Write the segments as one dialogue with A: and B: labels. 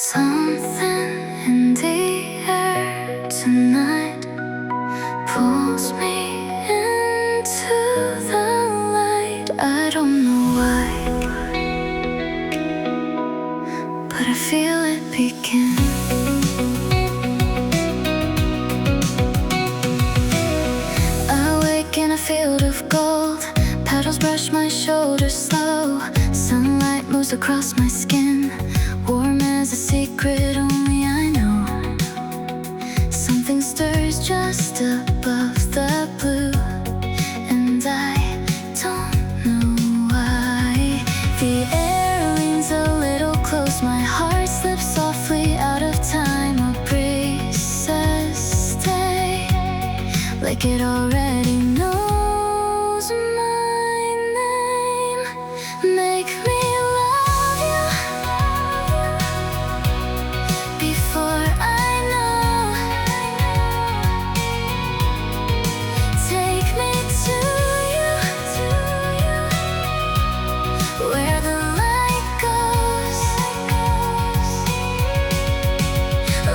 A: Something in the air tonight pulls me into the light. I don't know why, but I feel it begin. I wake in a field of gold. Petals brush my shoulders slow. Sunlight moves across my skin, warm as a secret only I know. Something stirs just above the blue, and I don't know why. The air leans a little close, my heart slips softly out of time. A breeze says stay, like it already knows my name. Make me love you before I know. Take me to you, where the light goes.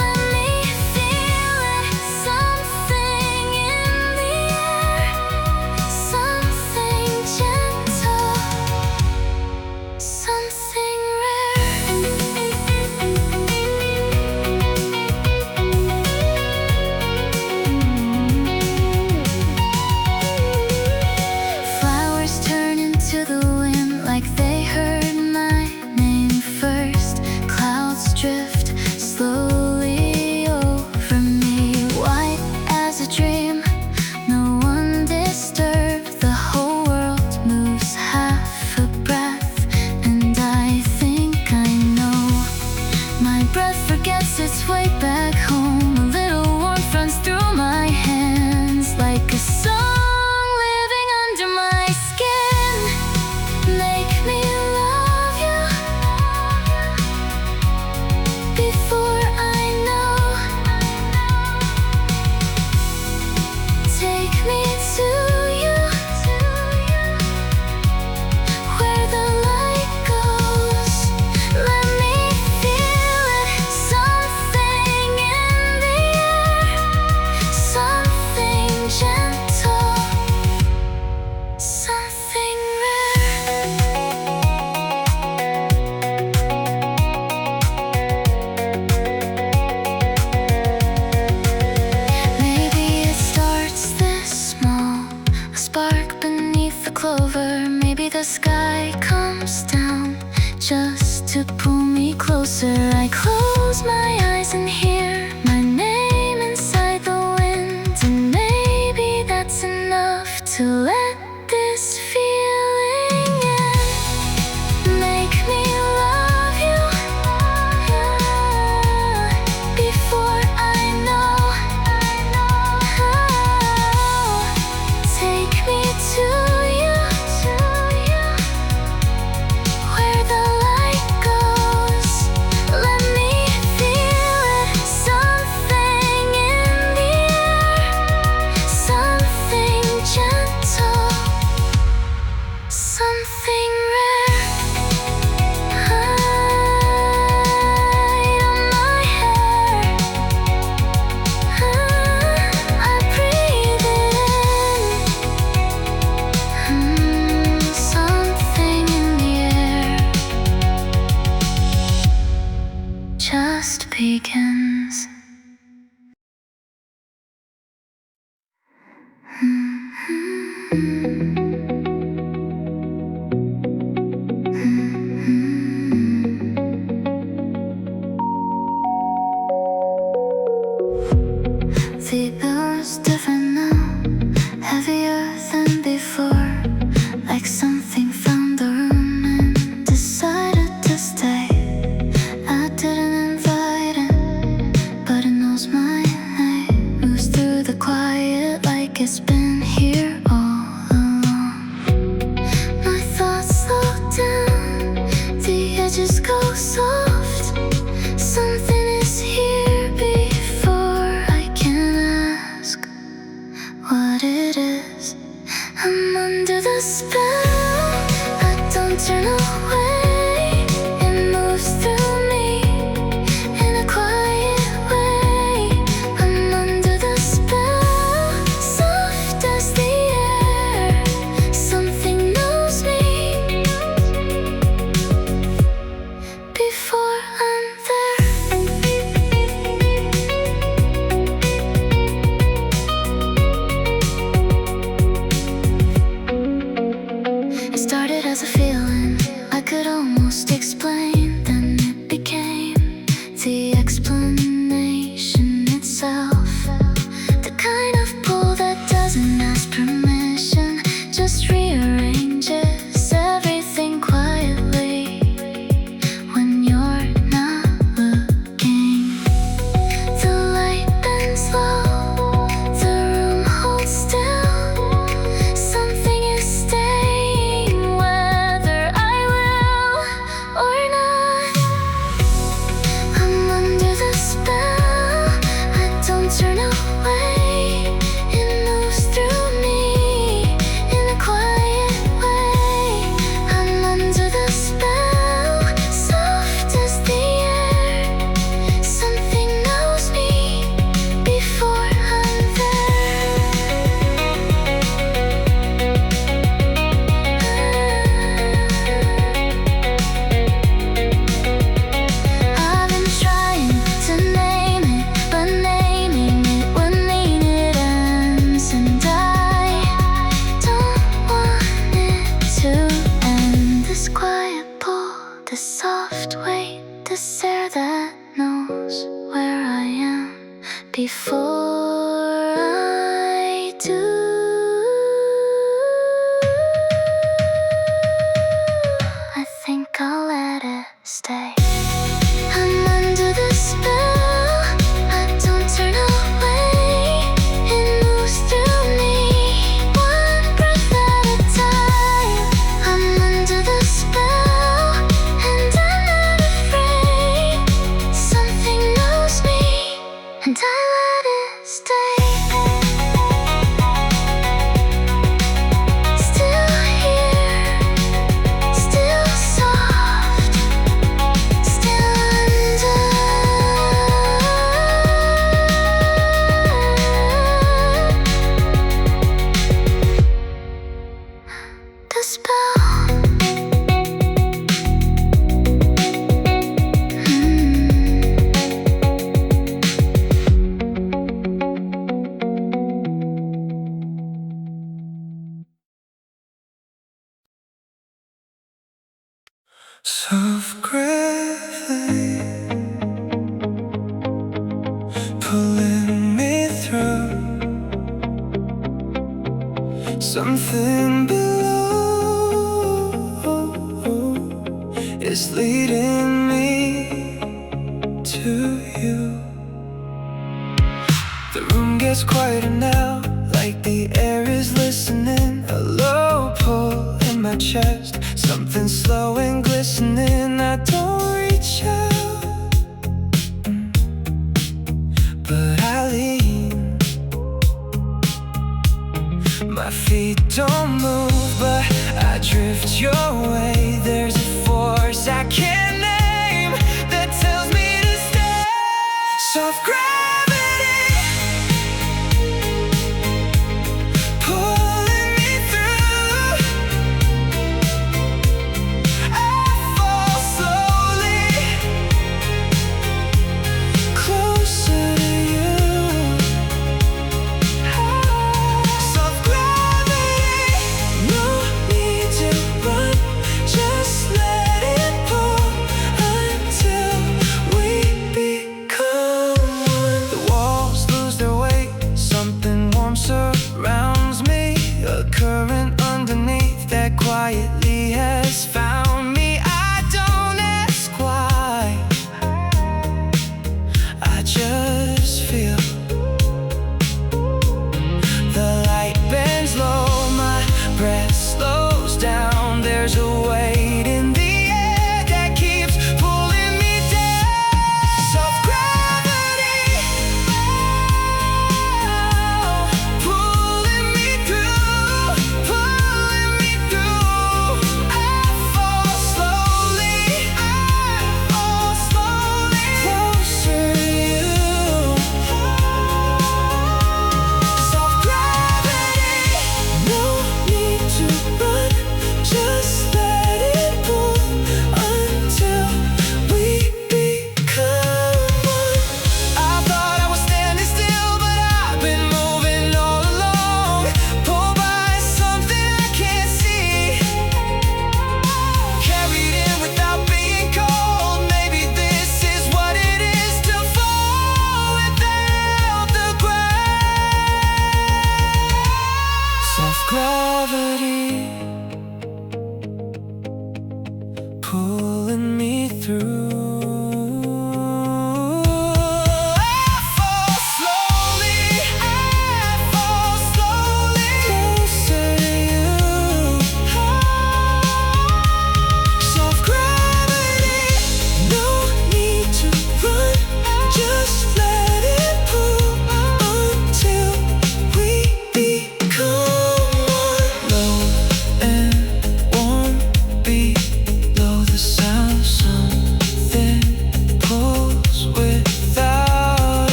A: Let me feel it, something in the air, something gentle, something rare. Flowers turn into the wind like they heard my name first. Clouds drift slowly over me, white as a dream, no one disturbed. The whole world moves half a breath, and I think I know. My breath forgets its way back home. A little warmth runs through my hands, like a song living under my skin. Make me love you before I know. Take me to you, where the light goes. Let me feel it, something in the air, something gentle, something rare. Maybe it starts this small, a spark beneath the clover. Maybe the sky comes down just to pull me closer. I close my eyes and hear my name inside the wind, and maybe that's enough to let this feeling in. Make me love you before I know. Take me to you, where the light goes. Let me feel it, something in the air, something gentle, something rare. Hide on my hair, I breathe it in. Something in the air just begins. The air's different now, heavier than before, like something found the room and decided to stay. I didn't invite it, but before I'm there. It started as a feeling I could almost explain, then it became the explanation itself. The kind of pull that doesn't ask permission, just rearranges everything quietly when you're not looking. The light bends low, the room holds still. Something is staying whether I will or not. I'm under the spell, I don't turn away. It moves through me in a quiet way. I'm under the spell, soft as the air. Something knows me before I'm there. I've been trying to name it, but naming it would mean it ends, and I don't want it to end. This quiet pull, this soft weight, this air that knows where I am before I do. I think I'll let it stay. I'm under the spell, I don't turn away. It moves through me, one breath at a time. I'm under the spell, and I'm not afraid. Something knows me, and I let it stay. Still here, still soft, still under the spell.
B: Soft gravity pulling me through. Something below is leading me to you. The room gets quieter now, like the air is listening. A low pull in my chest, something slow and glistening. I don't reach out, but I lean. My feet don't move, but I drift your way. There's a force I can't name that tells me to stay. Soft gravity pulling me through. I fall slowly closer to you. Soft gravity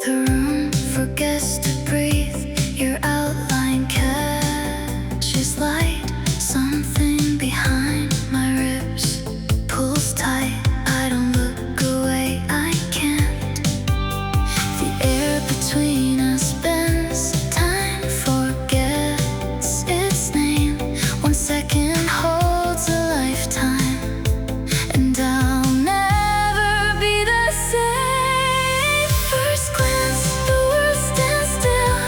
A: The room forgets to breathe. Your outline catches light. Something behind my ribs pulls tight. I don't look away, I can't. The air between us bends. Time forgets its name. 1 second holds a lifetime, and I'll never be the same. First glance, the world stands still.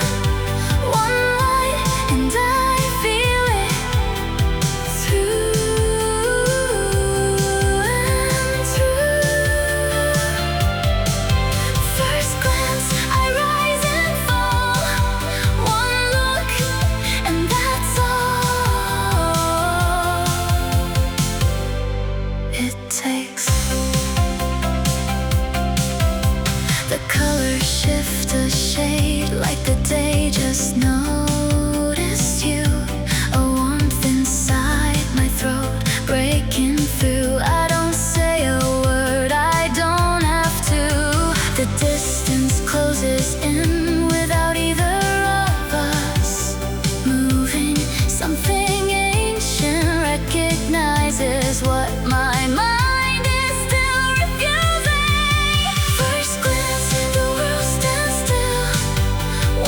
A: One light, and I feel it through and through. First glance, I rise and fall. One look, and that's all it takes. The colors shift a shade, like the day just noticed you. A warmth inside my throat, breaking through. I don't say a word, I don't have to. The distance closes in without either of us moving. Something ancient recognizes what my mind is still refusing. First glance, the world stands still.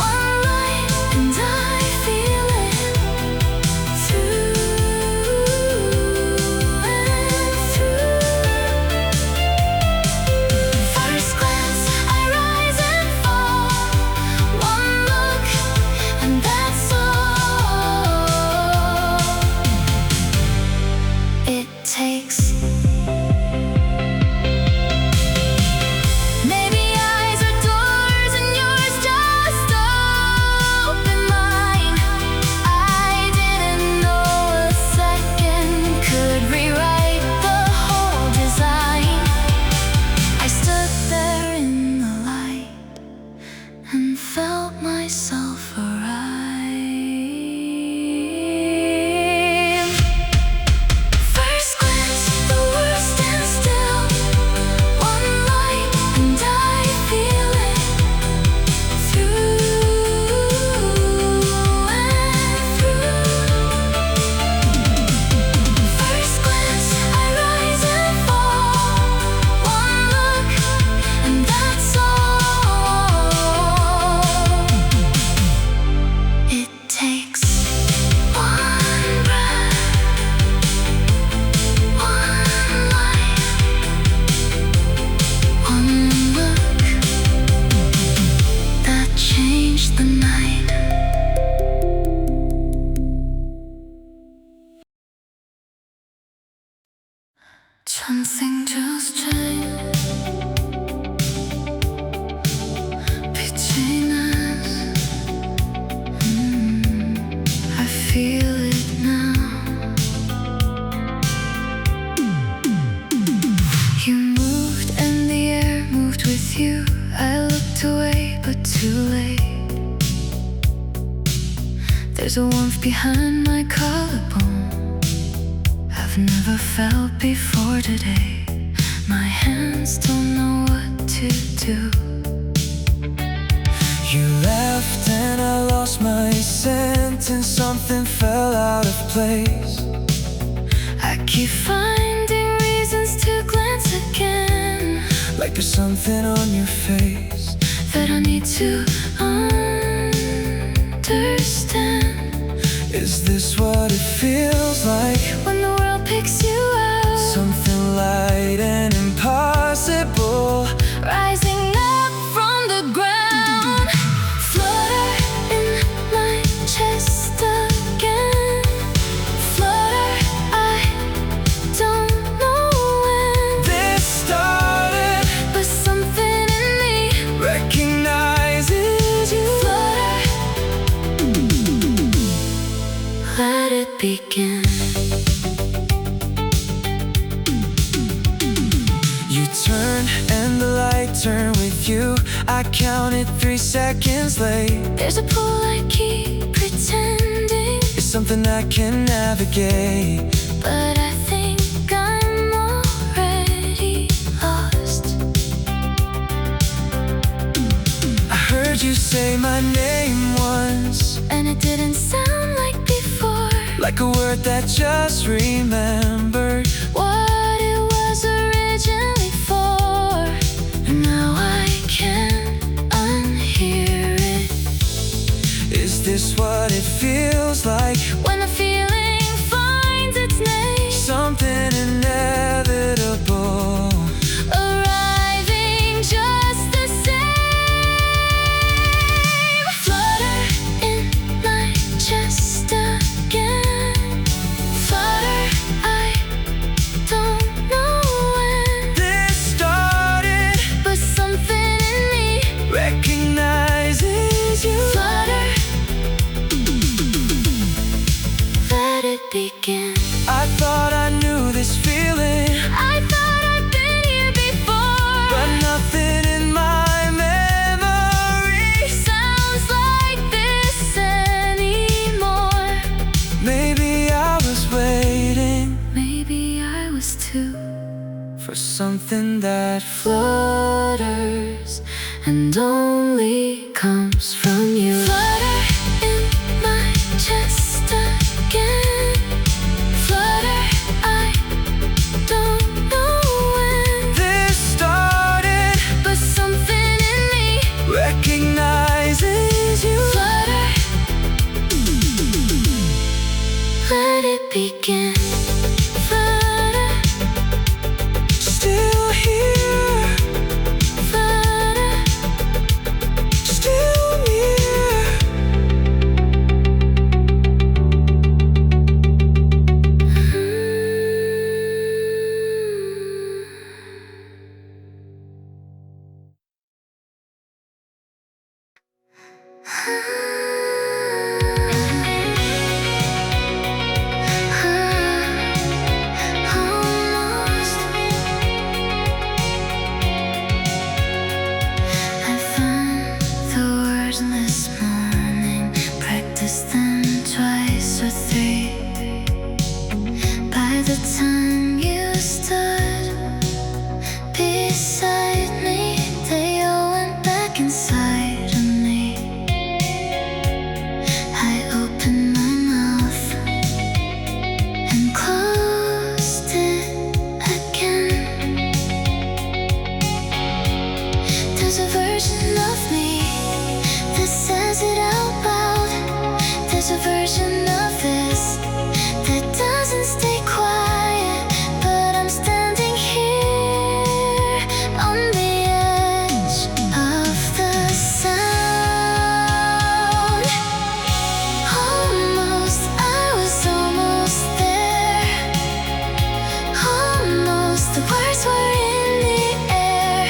A: One light, and I feel it through and through. First glance, I rise and fall. One look, and that's all it takes. Maybe eyes are doors and yours just open mine. I didn't know a second could rewrite the whole design. I stood there in the light and felt myself arrive. First glance, the world stands still. One light, and I feel it through and through. First glance, I rise and fall. One look, and that's all it takes. One breath, one light, one look that changed the night. Something just changed between us. I feel it now. You moved and the air moved with you. I looked away, but too late. There's a warmth behind my collarbone I've never felt before today. My hands don't know what to do.
B: You left and I lost my sentence. Something fell out of place.
A: I keep finding reasons to glance again,
B: Like there's something on your face.
A: that I need to understand.
B: Is this what it feels like?
A: When the world picks you up,
B: Something light and impossible.
A: rising up from the ground. Flutter in my chest again. Flutter, I don't know when
B: This started,
A: but something in me
B: recognizes you.
A: flutter. Let it begin.
B: turn and the light turn with you. I counted 3 seconds late.
A: There's a pull I keep pretending.
B: It's something I can navigate,
A: but I think I'm already lost.
B: I heard you say my name once,
A: and it didn't sound like before,
B: like a word that just remembered
A: what it was originally for. And now I can't unhear it.
B: Is this what it feels like
A: when the feeling finds its name?
B: Something inevitable,
A: arriving just the same. Flutter in my chest again. Flutter, I don't know when
B: this started,
A: but something in me
B: recognizes you.
A: Flutter, let it begin.
B: I thought I knew this feeling,
A: I thought I'd been here before,
B: but nothing in my memory
A: sounds like this anymore.
B: Maybe I was waiting,
A: Maybe I was too,
B: for something that
A: flutters and only comes from you. Flutter in my chest again. Flutter, I don't know when
B: this started,
A: but something in me
B: recognizes you.
A: Flutter, let it begin. Flutter,
B: Still here,
A: flutter,
B: still near.
A: Almost. I found the words this morning, practiced them twice or 3. By the time you stood beside me, they all went back inside of me. I opened my mouth and closed it again. There's a version of me that says it out loud. There's a version of this that doesn't stay quiet. But I'm standing here on the edge of the sound. Almost, I was almost there. Almost, the words were in the air.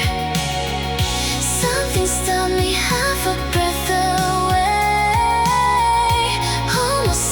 A: Something stopped me half a breath away. Almost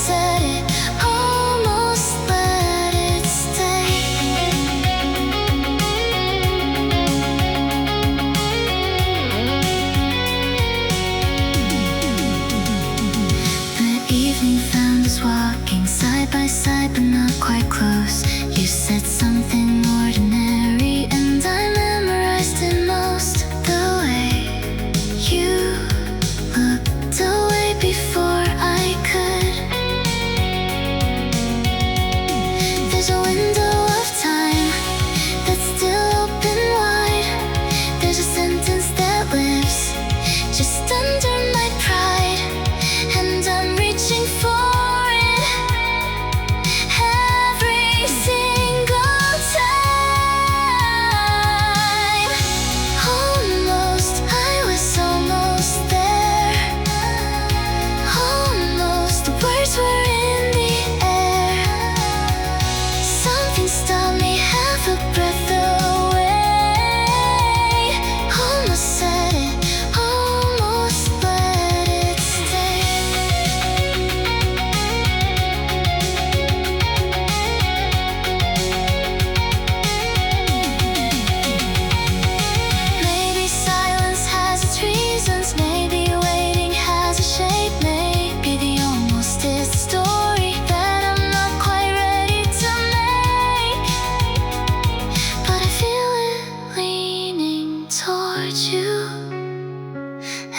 A: towards you.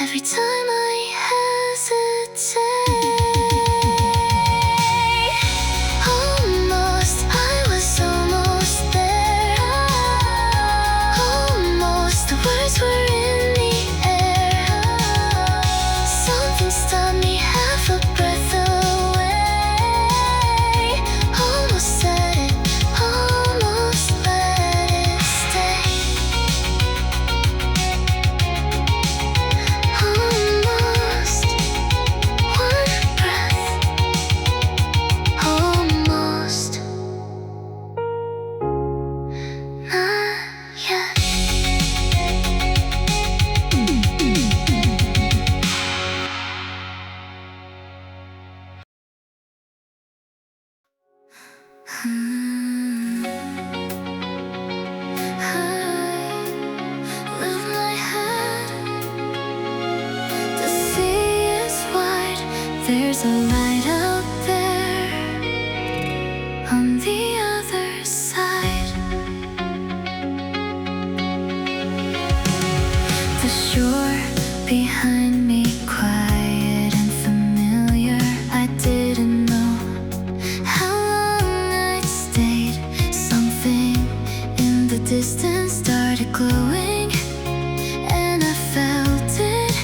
A: Every time I hesitate, almost, I was almost there. Almost, the words were in the air. Something stopped me half a breath away. Almost said it, almost let it stay. Almost, one breath. Almost, not yet. I lift my head. The sea is wide. There's a light out there on the other side. The shore behind me, quiet and familiar. I didn't know how long I'd stayed. Something in the distance started glowing, and I felt it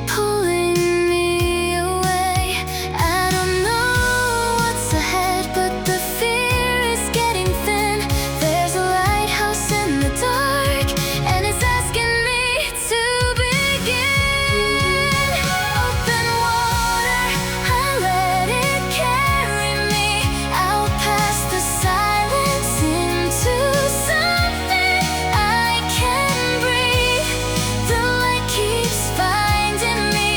A: pulling me away. I don't know what's ahead, but the fear is getting thin. There's a lighthouse in the dark, and it's asking me to begin. Open water, I let it carry me out past the silence into something I can breathe. The light keeps finding me,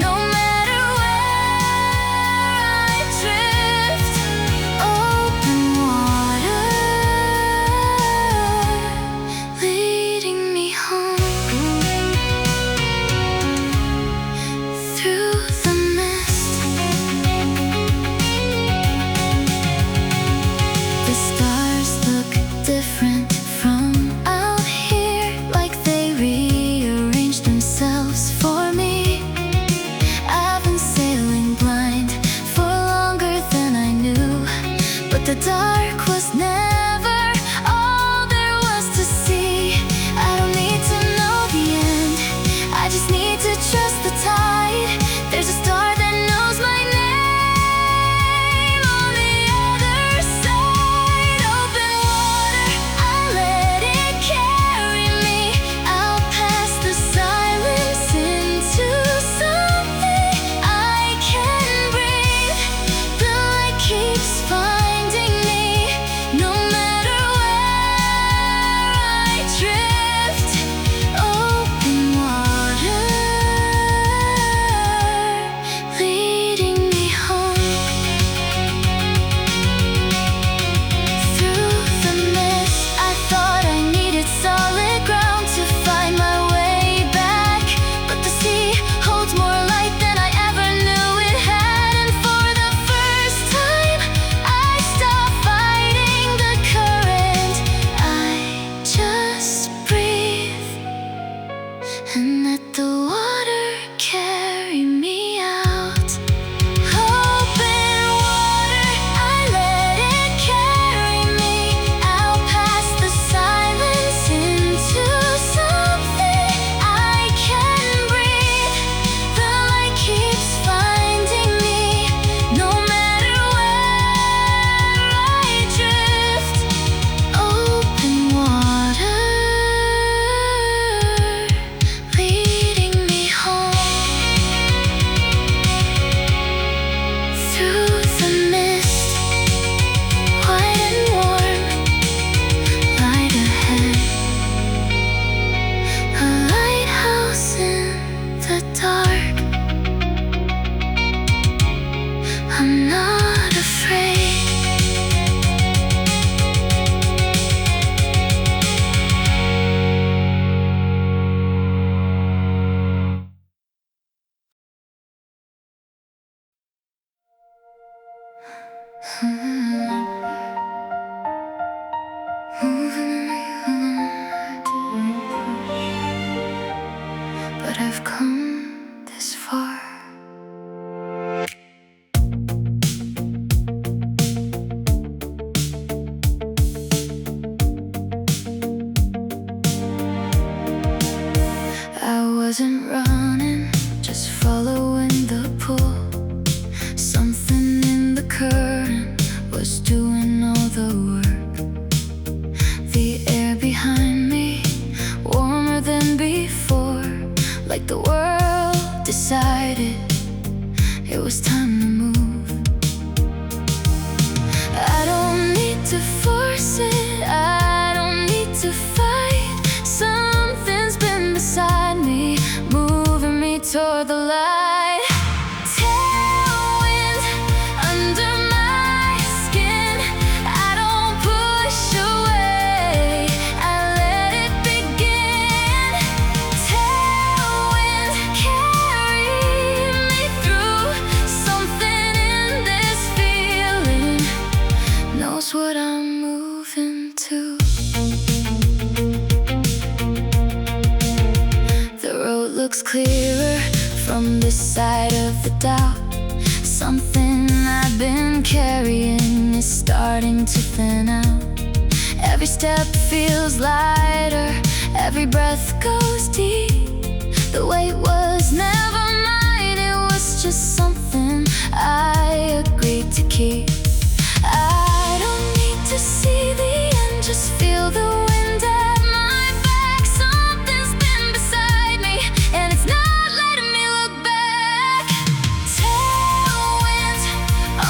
A: no matter where I drift. Open water, leading me home through the mist. The stars look different from out here, like they rearranged themselves for me. I've been sailing blind for longer than I knew, but the dark was never all there was to see. I don't need to know the end, I just need to trust the tide. There's a star that knows my name on the other side. Open water, I let it carry me out past the silence into something I can breathe. The light keeps finding me, no matter where I drift. Open water, leading me home through the mist. I thought I needed solid ground to find my way back, but the sea holds more light than I ever knew it had. And for the first time, I stopped fighting the current. I just breathe and let the water carry me out. Open water, I let it carry me out past the silence into something I can breathe. The light keeps finding me, no matter where I drift. Open water, leading me home through the mist. White and warm, light ahead. A lighthouse in the dark. I'm not afraid. wasn't running, just following the pull. Something in the current was doing all the work. The air behind me, warmer than before, like the world decided it was time to move. I don't need to force it, I don't need to fight. Something's been beside me, moving me toward the light. Tailwind under my skin, I don't push away, I let it begin. Tailwind carry me through. Something in this feeling knows what I'm moving to. The road looks clearer from this side of the doubt. Something I've been carrying is starting to thin out. Every step feels lighter, every breath goes deep. The weight was never mine, it was just something I agreed to keep. I don't need to see the end, just feel the wind at my back. Something's been beside me, and it's not letting me look back. Tailwind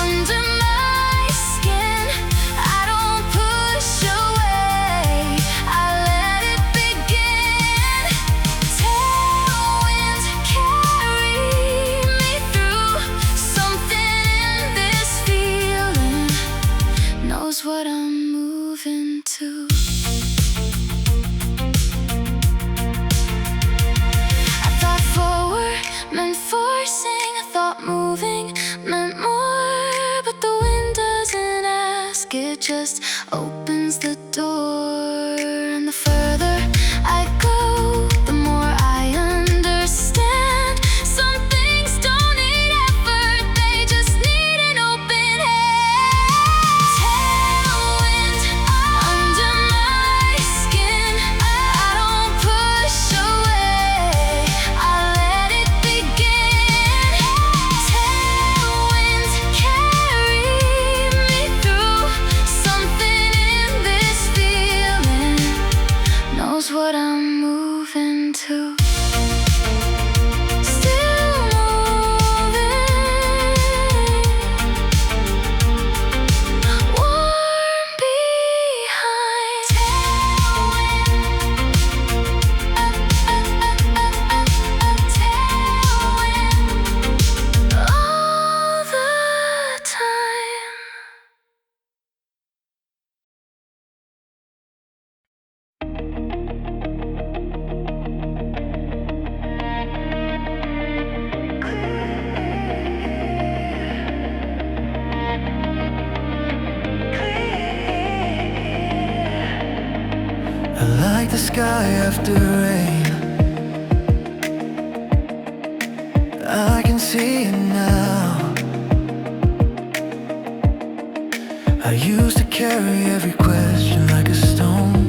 A: under my skin, I don't push away, I let it begin. Tailwind carry me through. Something in this feeling knows what I'm moving to. I thought forward meant forcing, I thought moving meant more, but the wind doesn't ask, it just opens the door. And the further I go, the more I understand. Some things don't need effort, they just need an open hand. Tailwind under my skin, I don't push away, I let it begin. Tailwind carry me through. Something in this feeling knows what I'm moving to. Still moving, warm behind. Tailwind, tailwind, all the time.
B: I like the sky after rain, I can see it now. I used to carry every question like a stone,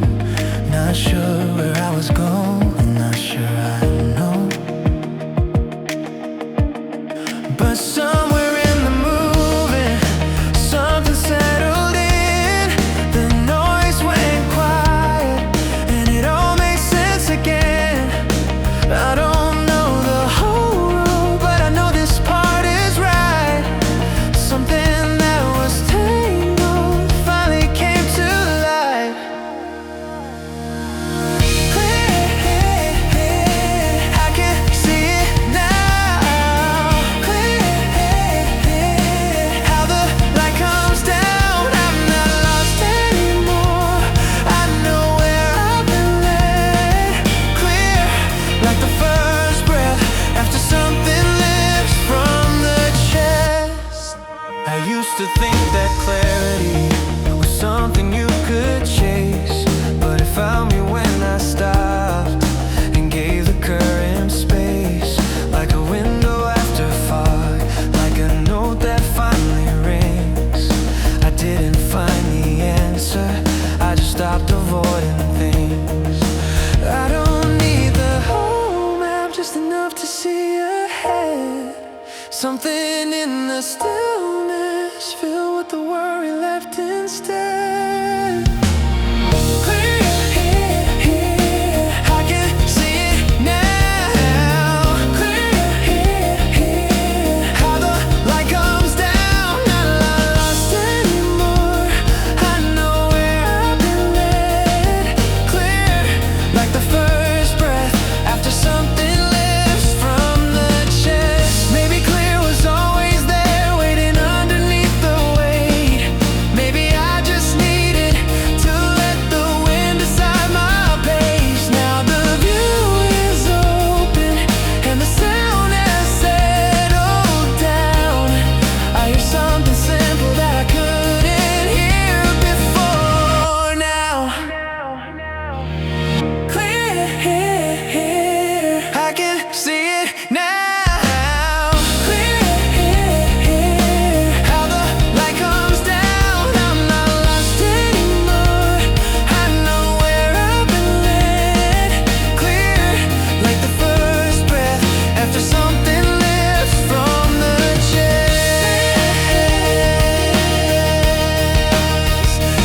B: not sure where I was going, not sure I know. But somewhere in the moving, something settled in. The noise went quiet, and it all makes sense again. I don't know the whole road, but I know this part is right. Something that was tangled finally came to light. Clear Something in the stillness filled with the worry left instead. Clear here, I can see it now. Clear here, how the light comes down. Not lost anymore, I know where I've been led. Clear, like the first breath after something lifts from the chest. Maybe clear was always there, waiting underneath the weight. Maybe I just needed to let the wind decide my pace. Now the view is open and the sound has settled down. I hear something simple that I couldn't hear before now. Clear, I can see it now. Clear, how the light comes down. I'm not lost anymore, I know where I've been led. Clear, like the first breath after something lifts from the chest.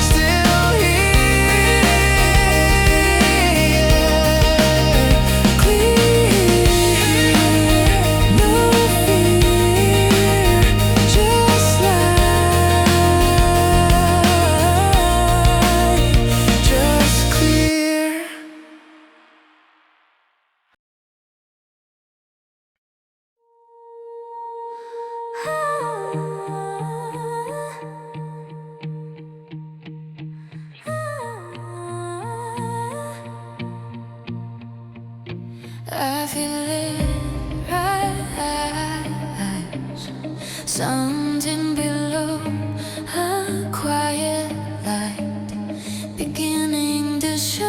B: Still here, clear, no fear, just clear.
A: I feel it rise, something below, a quiet light beginning to show.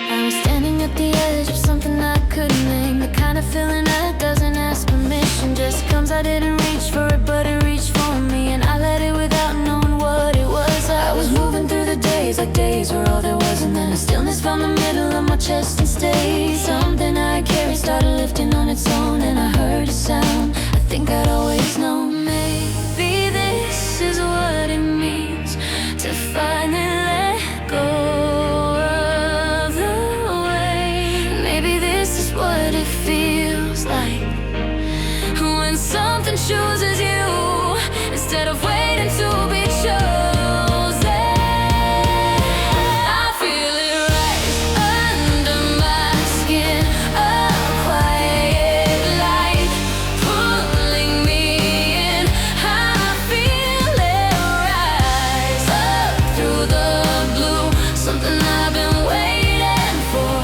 A: I was standing at the edge of something I couldn't name, the kind of feeling that doesn't ask permission, just comes. I didn't reach for it, but it reached for me, and I let it without knowing what it was. I was moving through the days like days were all there was, and then a stillness found the middle of my chest and stayed. Something I carried started lifting on its own, and I heard a sound I think I'd always known. Maybe this is what it means to finally let go of the weight. Maybe this is what it feels like when something chooses you instead of waiting to be chosen. I feel it rise under my skin, a quiet light pulling me in. I feel it rise up through the blue, something I've been waiting for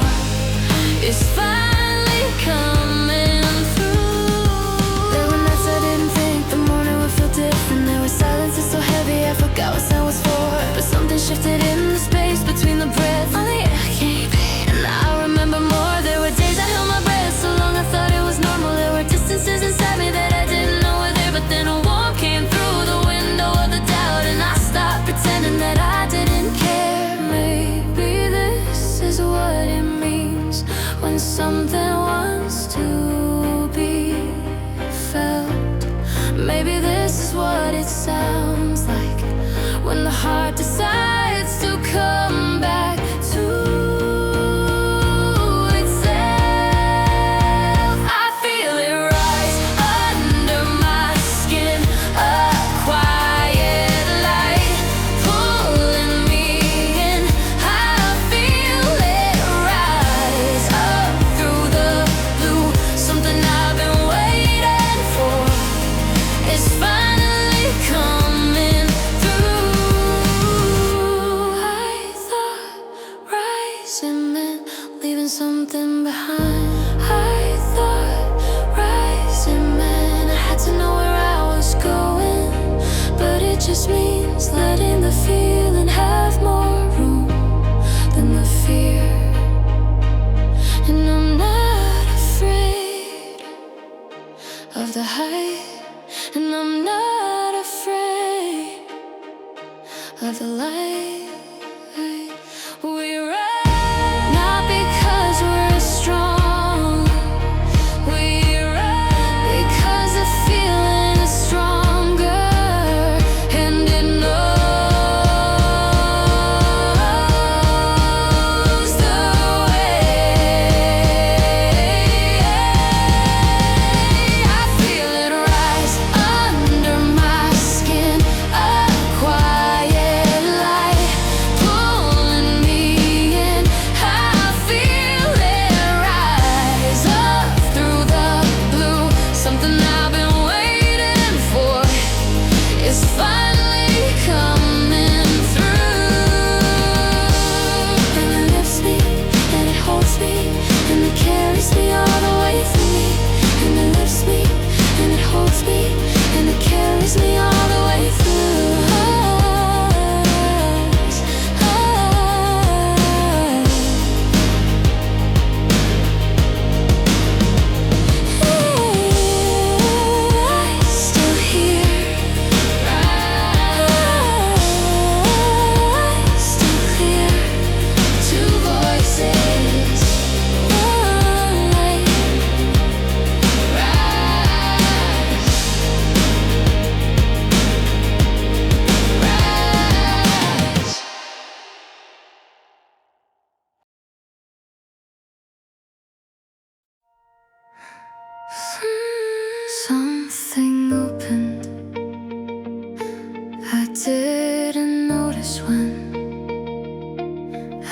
A: is finally coming through. There were nights I didn't think the morning would feel different. There was silence that's so heavy I forgot what sound was for. But something shifted in the space between the breath on the air came, and I remember more. There were days I held my breath so long I thought it was normal. There were distances inside me that I didn't know were there, but then a warmth came through the window of the doubt, and I stopped pretending that I didn't care. Maybe this is what it means when something wants to be felt. Maybe this is what it sounds like when the heart decides to come back to itself. I feel it rise under my skin, a quiet light pulling me in. I feel it rise up through the blue, something I've been waiting for is finally coming through. by the light. We rise, not because we're strong. We rise because the feeling is stronger, and it knows the way. I feel it rise under my skin, a quiet light pulling me in. I feel it rise up through the blue. Something I've been waiting for is finally coming through. And it lifts me, and it holds me, and it carries me all the way through me. And it lifts me, and it holds me, and it carries me all the way through us. I'm still here. Still clear. Two voices. One light. Rise. Rise. Something opened. I didn't notice when.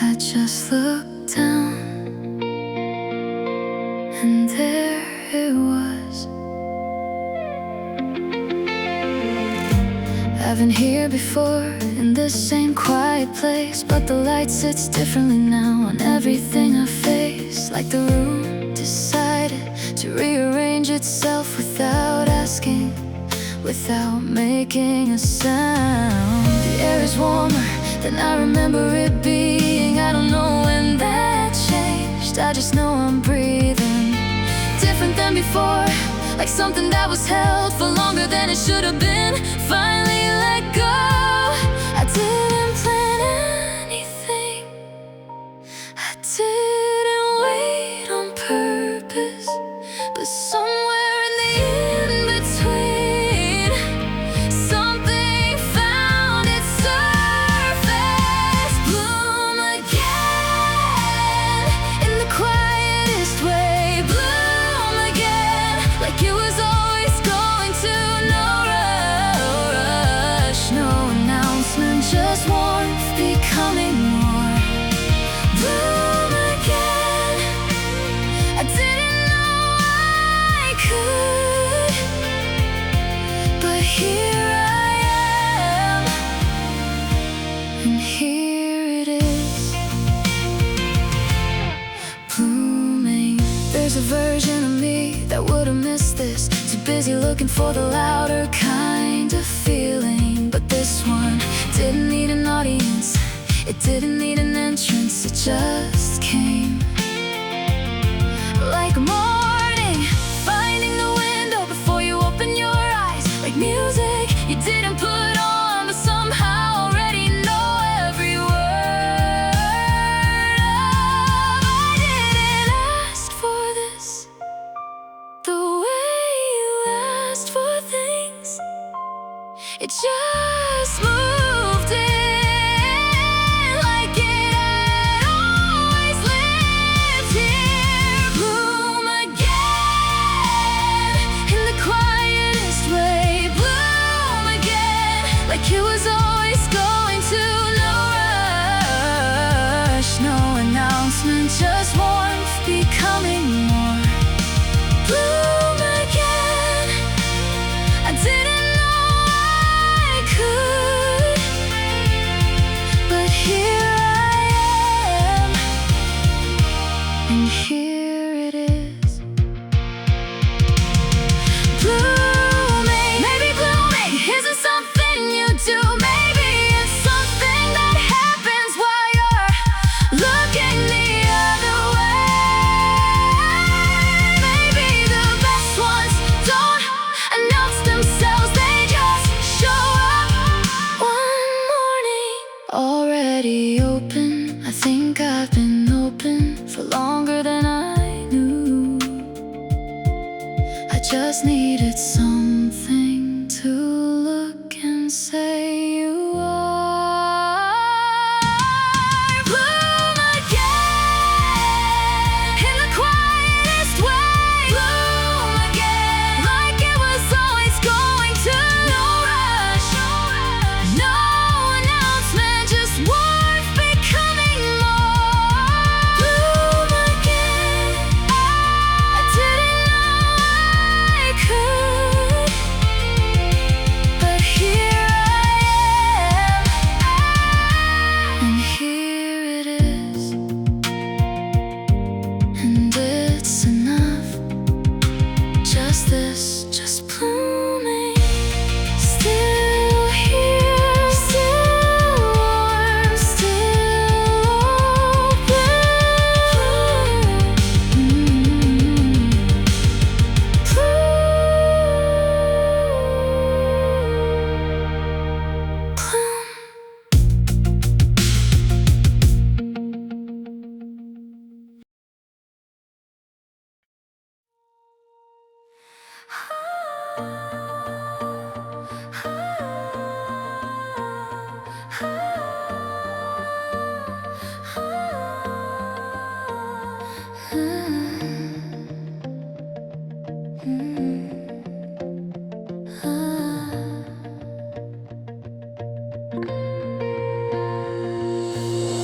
A: I just looked down, and there it was. I've been here before, in this same quiet place, but the light sits differently now on everything I face. Like the room decided to rearrange itself without asking, without making a sound. The air is warmer than I remember it being. I don't know when that changed, I just know I'm breathing different than before. Like something that was held for longer than it should have been finally let go. I didn't plan anything, I didn't wait on purpose, but somewhere in the in-between, something found its surface. Bloom again in the quietest way. Bloom again like it was always going to. No rush, no announcement, just warmth becoming more. Bloom again. I didn't know I could, but here I am, and here it is, blooming. There's a version of me that would've missed this, too busy looking for the louder kind of feeling. But this one didn't need an audience, it didn't need an entrance, it just came. Like morning, finding the window before you open your eyes. Like music you didn't put on, but somehow already know every word of. I didn't ask for this, the way you asked for things. It just moved in like it had always lived here. Bloom again in the quietest way. Bloom again like it was always going to. No rush, no announcement, just warmth becoming more. Bloom again. I didn't know I could, think I've been open for longer than I knew. I just needed something to look and say you are. Bloom again in the quietest way. Bloom again like it was always going to. No rush, no announcement, just worth becoming more. Bloom again, I didn't know I could, but here I am, and here it is, and it's enough. Just this, just blooming, still here, still warm, still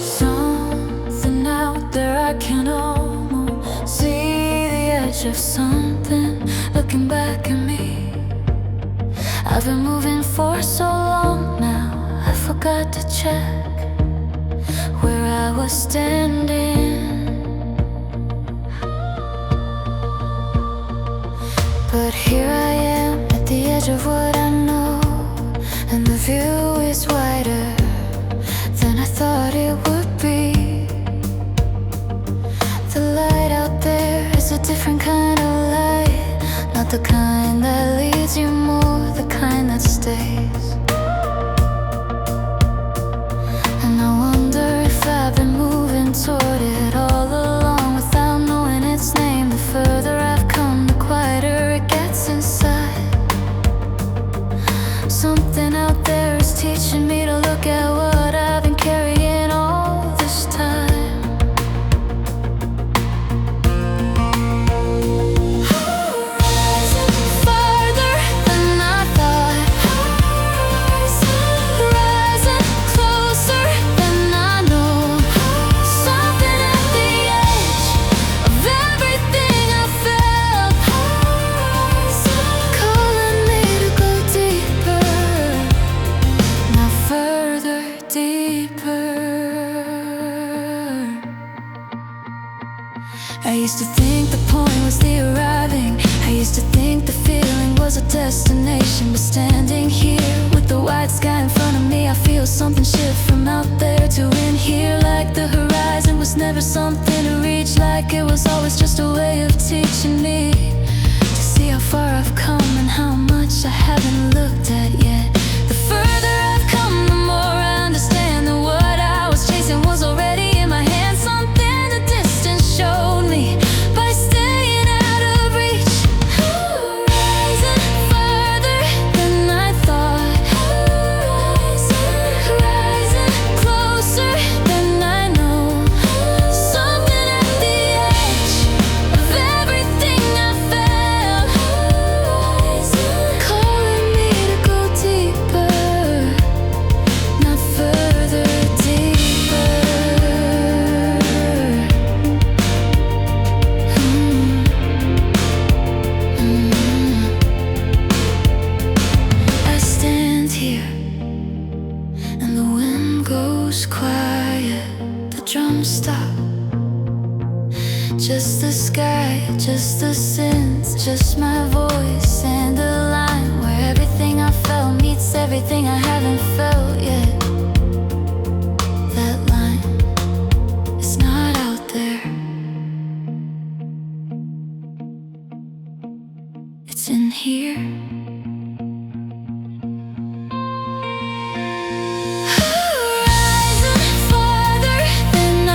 A: something out there. I can almost see the edge of something looking back at me. I've been moving for so long now, I forgot to check where I was standing. But here I am at the edge of what I know, and the view is wider than I thought it would be. The light out there is a different kind of light, not the kind that leads you more, the kind that stays. And I wonder if I've been moving toward it all along without knowing its name. The further I've come, the quieter it gets inside. Something out there is teaching me to look at what I've been carrying all this time. Rising farther than I thought. Rising closer than I know. Something at the edge of everything I felt, calling me to go deeper, not further, deeper. I used to think the point was the arriving. I used to think the feeling was a destination. But standing here with the white sky in front of me, I feel something shift from out there to in here. Like the horizon was never something to reach, like it was always just a way of teaching me to see how far I've come and how much I haven't looked at yet. The further I've come, the more I understand that what I was chasing was already in my hands. Something the distance showed me by staying out of reach. Rising farther than I thought. Rising closer than I know. Something at the edge of everything I felt, calling me to go deeper, not further, deeper. I stand here and the wind goes quiet, the drums stop. Just the sky, just the synths, just my voice and a line where everything I felt meets everything I haven't felt yet. That line is not out there, it's in here. Rising farther than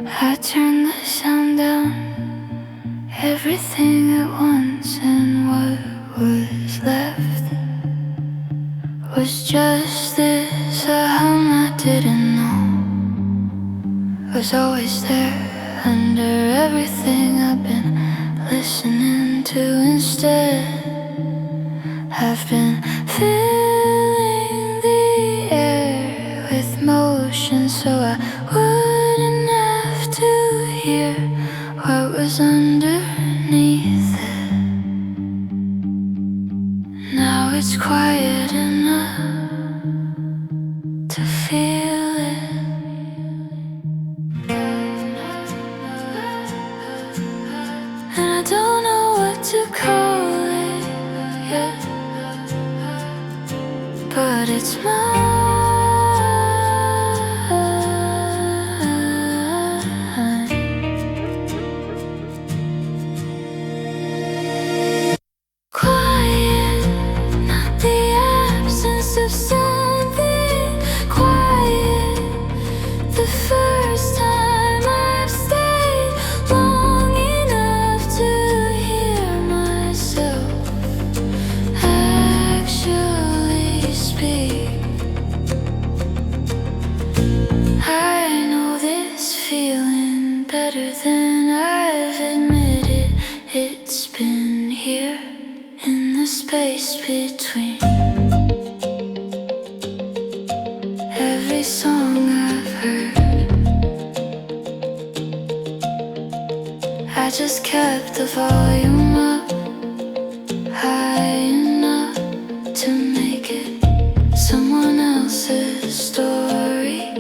A: I turned the sound down, everything at once, and what was left was just this I didn't know was always there under everything I've been listening to. Instead, I've been filling the air with motion so I wouldn't have to hear what was underneath it. Now it's quiet enough to feel it. And I don't know what to call it yet, but it's mine. Quiet, not the absence of something. Quiet, the first time I've stayed long enough to hear myself actually speak. I know this feeling better than I've admitted. It's been here in the space between every song I've heard. I just kept the volume up high enough to make it someone else's story.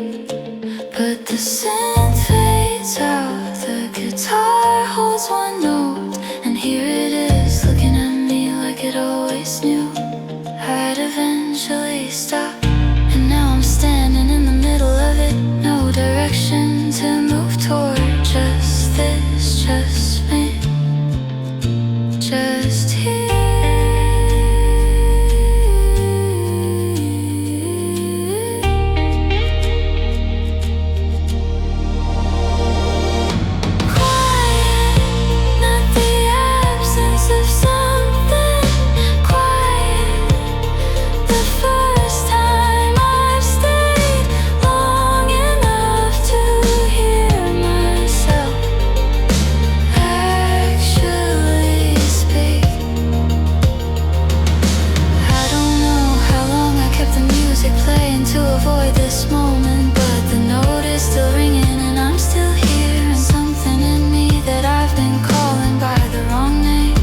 A: But the synth fades out, the guitar holds one note, and here it is looking at me like it always knew I'd eventually stop. And now I'm standing in the middle of it, no direction to move toward. Just this, just me, just here. Quiet, not the absence of something. Quiet, the first time I've stayed long enough to hear myself actually speak. I don't know how long I kept the music playing to avoid this moment, but the note is still ringing and I'm still here. And something in me that I've been calling by the wrong name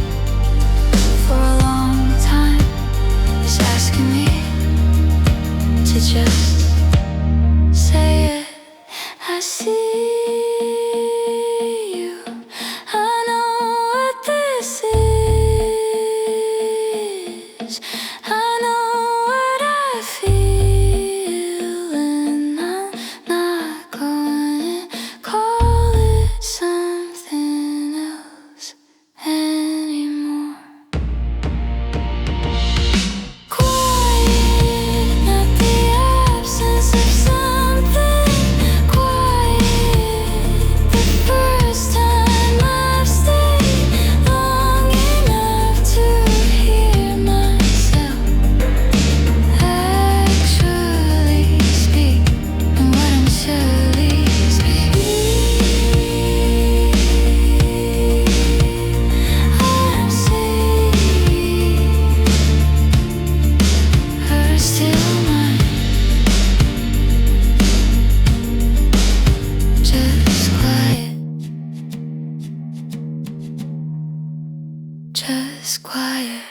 A: for a long time is asking me to just say it. I see you, I know what this is, I know what I feel, and I'm not going to call it something else anymore. Quiet, not the absence of something. Quiet, the first time I've stayed long enough to hear myself actually speak. And what I'm surely speaking, I'm seeing her still mine. Just quiet, just quiet.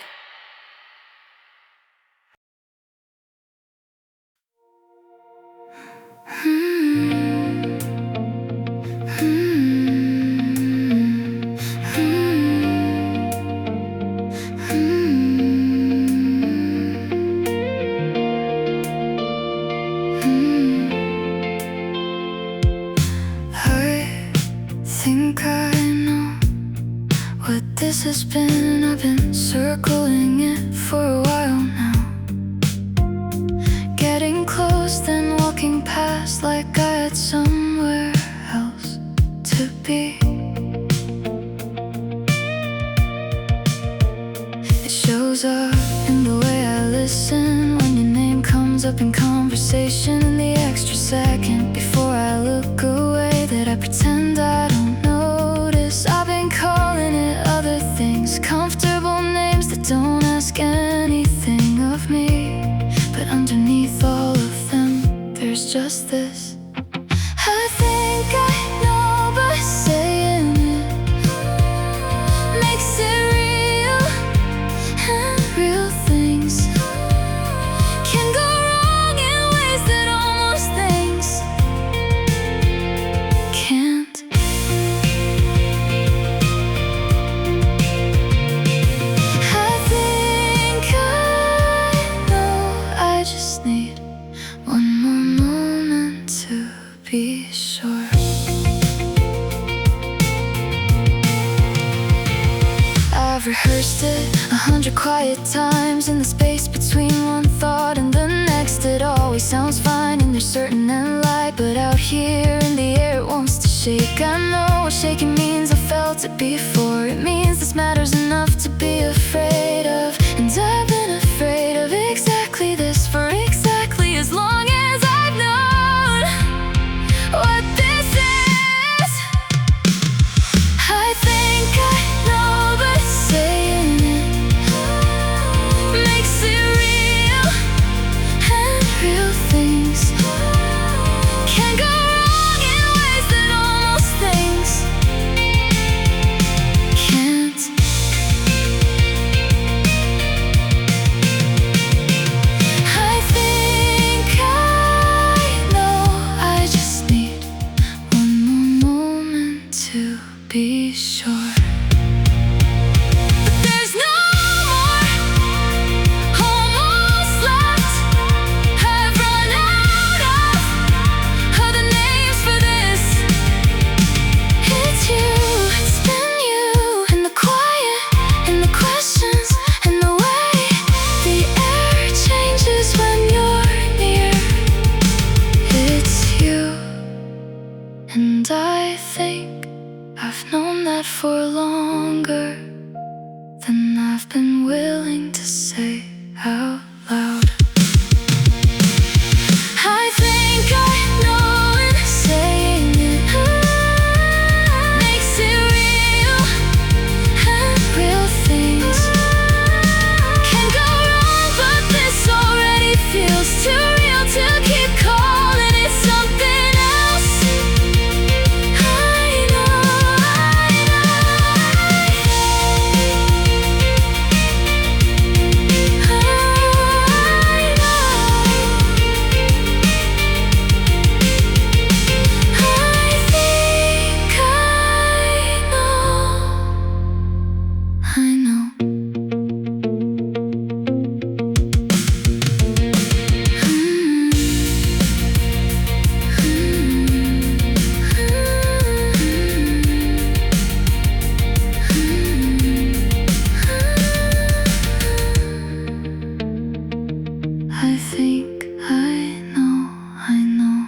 A: I think I know what this has been. I've been circling it for a while now. Getting close, then walking past like I had somewhere else. to be. It shows up in the way I listen when your name comes up in conversation, in the extra second before I look away that I pretend I don't notice. I've been calling it other things, comfortable names that don't ask anything of me, but underneath all of them there's just this. I think I know, but saying it makes it real, and real things can go wrong in ways that almost things can't. I think I know, I just need one more moment to be sure. I've rehearsed it 100 quiet times in the space between one thought and the next. It always sounds fine and there's certain and light, but out here in the air it wants to shake. I know what shaking means, I felt it before. It means this matters enough to be afraid of, and I've been afraid of exactly this for exactly as long as I've known what this is. I think I know, but saying it makes it real, and real things can go wrong in ways that almost things can't. I think I know, I just need one more moment to be sure. But there's no more almost left. I've run out of other names for this. It's you, it's been you, in the quiet, in the questions, in the way the air changes when you're near. It's you, and I think I've known that for longer than I've been willing to say out loud. I think I know, and saying it makes it real, and real things can go wrong, but this already feels too real to keep calling it something else. I know, I think I know, I know.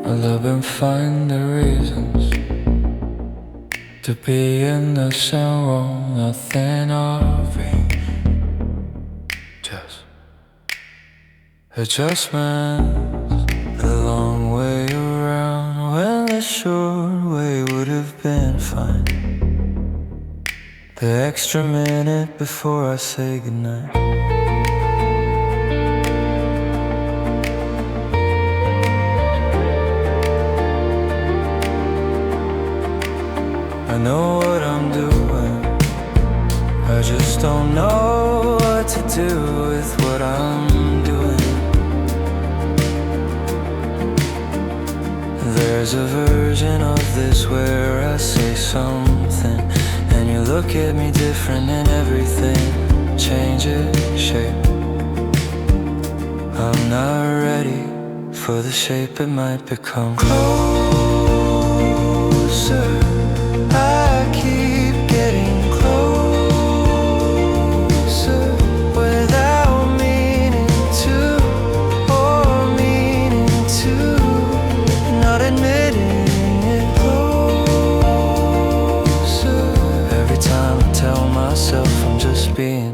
B: Well, I've been finding reasons to be innocent, wrong, nothing of it. Just adjustments, a long way around when the short way would have been fine. The extra minute before I say goodnight. I know what I'm doing, I just don't know what to do with what I'm doing. There's a version of this where I say something and you look at me different and everything change its shape. I'm not ready for the shape it might become. Closer, I keep getting closer without meaning to or meaning to, not admitting it. Closer, every time I tell myself I'm just being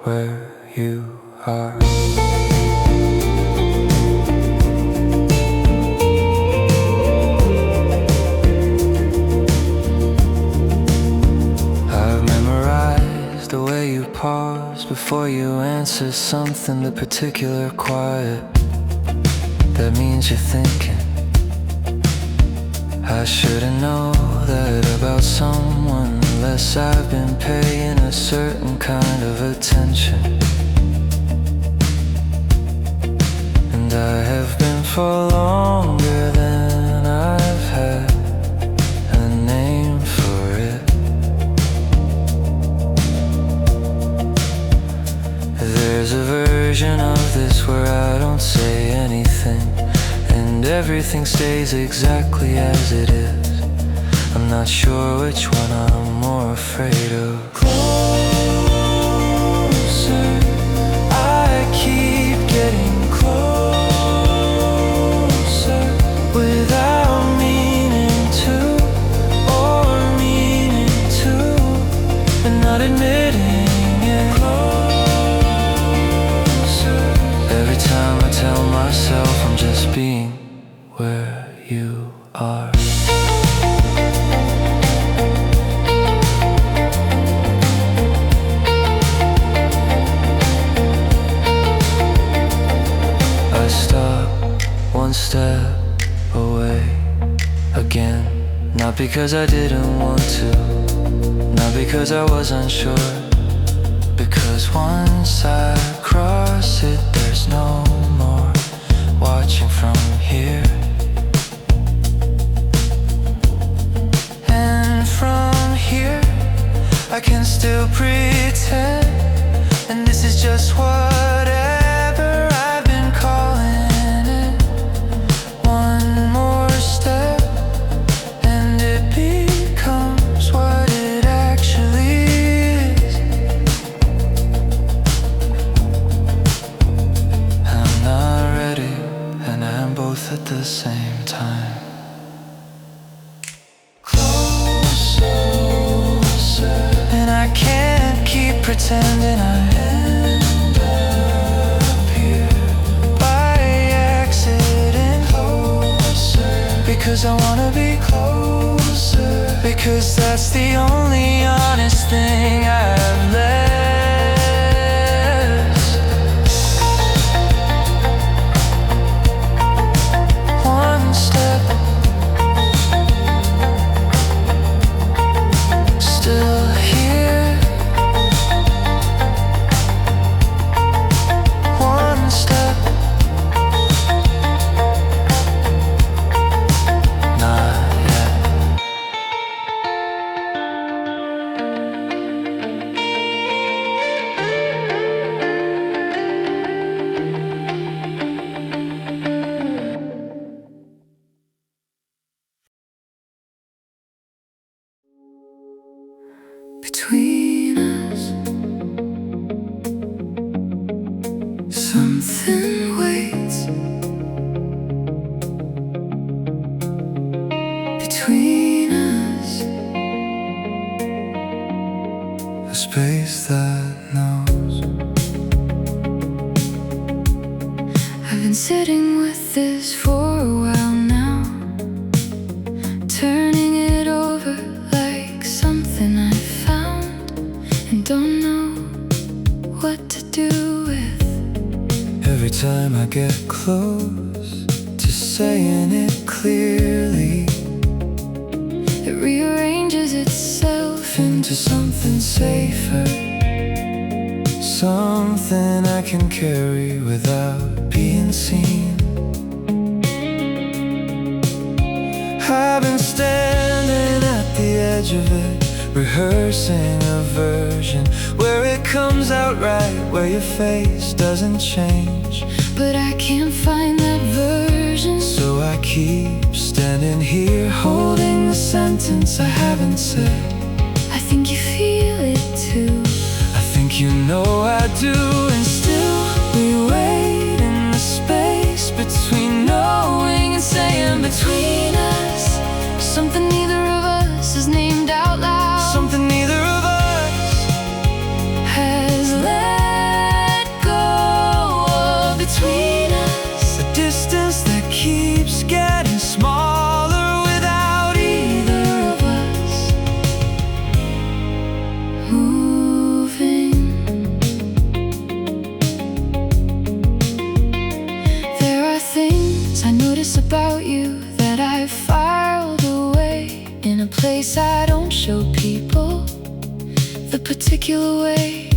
B: where you are. The way you pause before you answer something, the particular quiet that means you're thinking. I shouldn't know that about someone unless I've been paying a certain kind of attention. And I have been for longer than I've had a name for it. There's a version of this where I don't say anything and everything stays exactly as it is. I'm not sure which one I'm more afraid of. Closer, I keep getting closer without meaning to or meaning to, and not admitting it. Every time I tell myself I'm just being where you are. I stop one step away again, not because I didn't want to, not because I was unsure, because once I cross it, there's no more watching from here. And from here, I can still pretend, and this is just whatever I've been calling it. One more step, and it becomes what it actually is. I'm not ready, and I'm both at the same time. Closer, and I can't keep pretending I end up here by accident. Closer, because I wanna be closer, because that's the only honest thing I've left. One step, still here. One step, not yet. Between us, something waits. Between us, a space that knows. I've been sitting with this for a while now, turning it over like something I found and don't know what to do with. Every time I get close to saying it clearly, it rearranges itself into something safer, something I can carry without being seen. I've been standing at the edge of it, rehearsing a version where it comes out right where your face doesn't change.
A: But I can't find that version.
B: So I keep standing here holding the sentence I haven't said.
A: I think you feel it too.
B: I think you know I do. And still we wait in the space between knowing and saying. Between us,
A: something neither of us has named out loud.
B: something neither of us
A: Has let go of. Between us,
B: a distance that keeps getting smaller without either
A: of us moving. There are things I notice about you that I've filed away in a place I don't show people the particular way.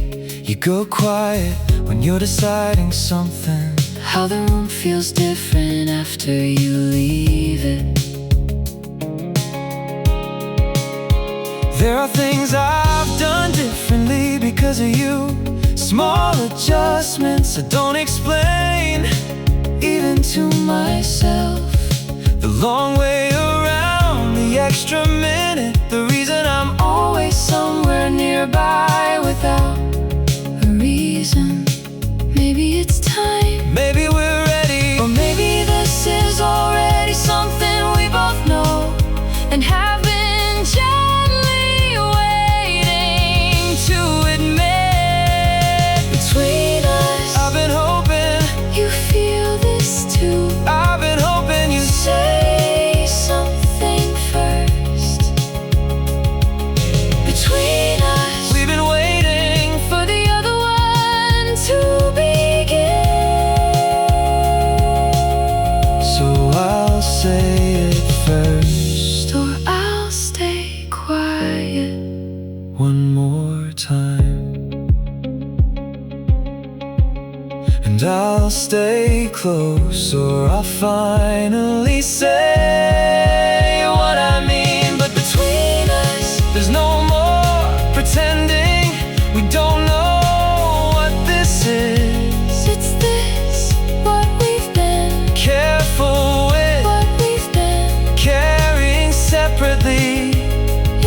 B: You go quiet when you're deciding something.
A: How the room feels different after you leave it.
B: There are things I've done differently because of you. Small adjustments I don't explain,
A: Even to myself,
B: the long way around, the extra minute, the reason I'm
A: always somewhere nearby without a reason. Maybe it's time,
B: maybe we're ready.
A: or maybe this is already something we both know and have been gently waiting to admit. Between us,
B: I've been hoping,
A: you feel this too.
B: I've been hoping you
A: Say something first. Between us,
B: we've been waiting.
A: for the other one to begin.
B: So I'll say it first
A: Or I'll stay quiet.
B: one more time, and I'll stay close, or I'll finally say what I mean. But between us, there's no more pretending we don't know what this is.
A: It's this, what we've been,
B: Careful with
A: what we've been.
B: carrying separately,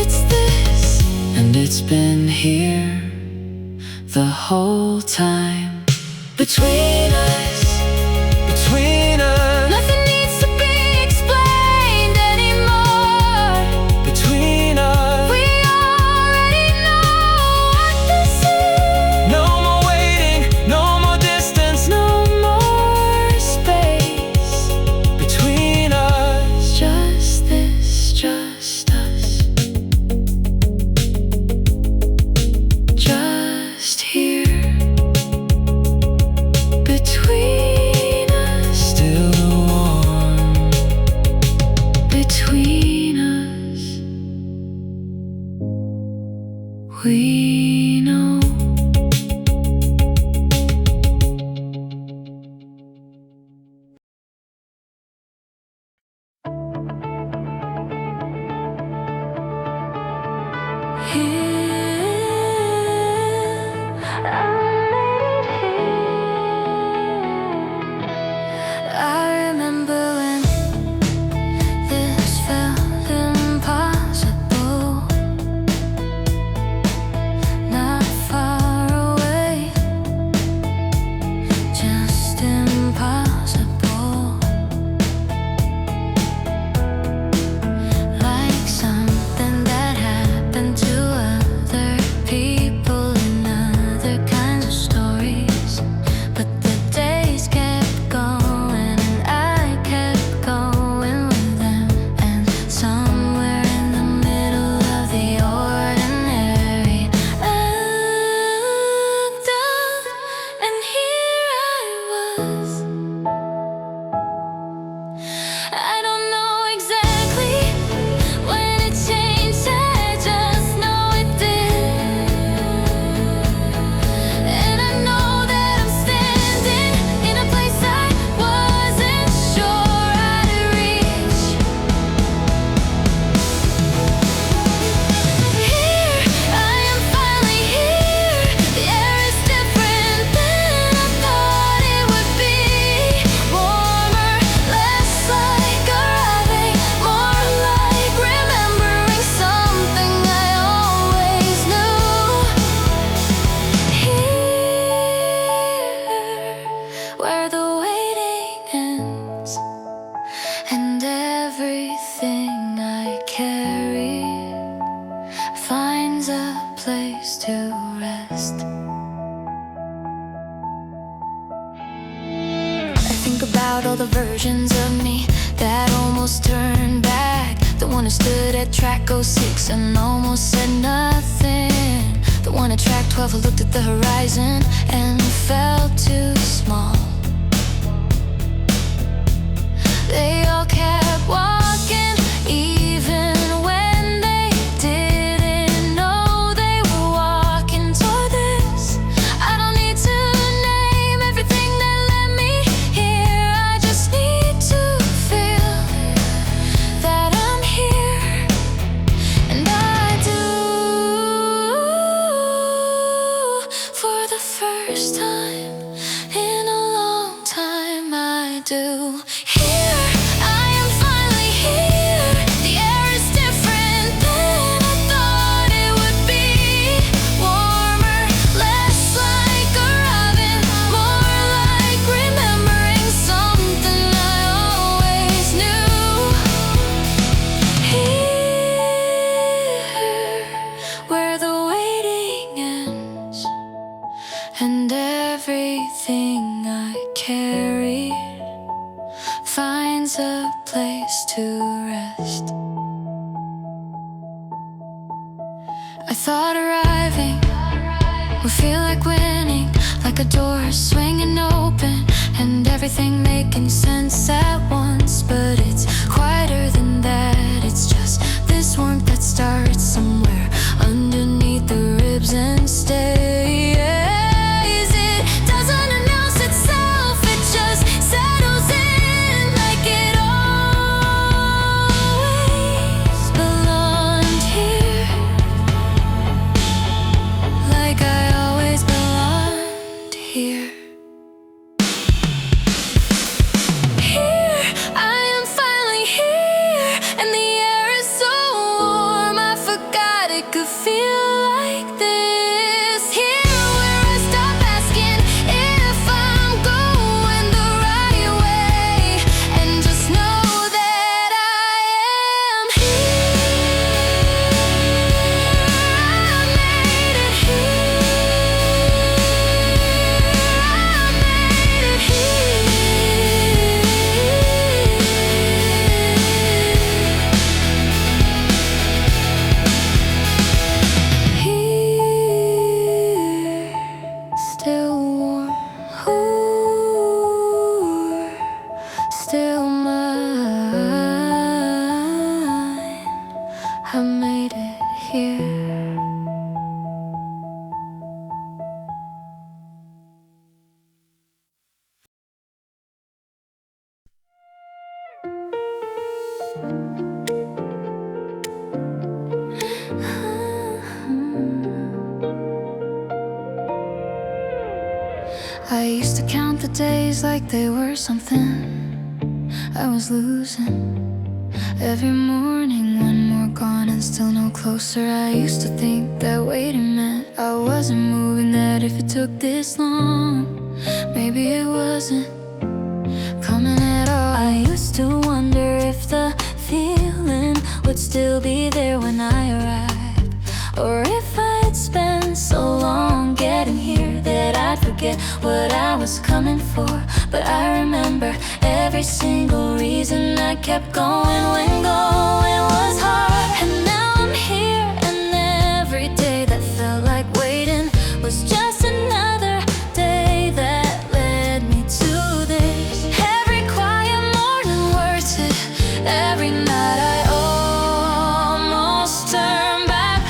A: It's this, and it's been here the whole time. Between us,
B: between us,
A: nothing needs to be explained anymore.
B: between us.
A: We already know what this is.
B: No more waiting, no more distance,
A: No more space.
B: between us.
A: Just this, just us. Just here. Between us, about all the versions of me that almost turned back. The one who stood at track 06 and almost said nothing. The one at track 12 who looked at the horizon and felt too small. They all kept walking, even when they didn't know they were walking toward this. I don't need to name everything that led me here. I just need to feel that I'm here, and I do. For the first time in a long time, I do. And everything I carry finds a place to rest. I thought arriving would feel like winning, like a door swinging open and everything making sense at once. But it's quieter than that. It's just this warmth that starts somewhere underneath the ribs and stays. I made it here. I used to count the days like they were something I was losing. Every morning, one more gone and still no closer. I used to think that waiting meant I wasn't moving, that if it took this long, maybe it wasn't coming at all. I used to wonder if the feeling would still be there when I arrived, or if I'd spent so long getting here that I'd forget what I was coming for. But I remember every single reason I kept going when going was hard. And now I'm here, and every day that felt like waiting was just another day that led me to this. Every quiet morning worth it, every night I almost turned back.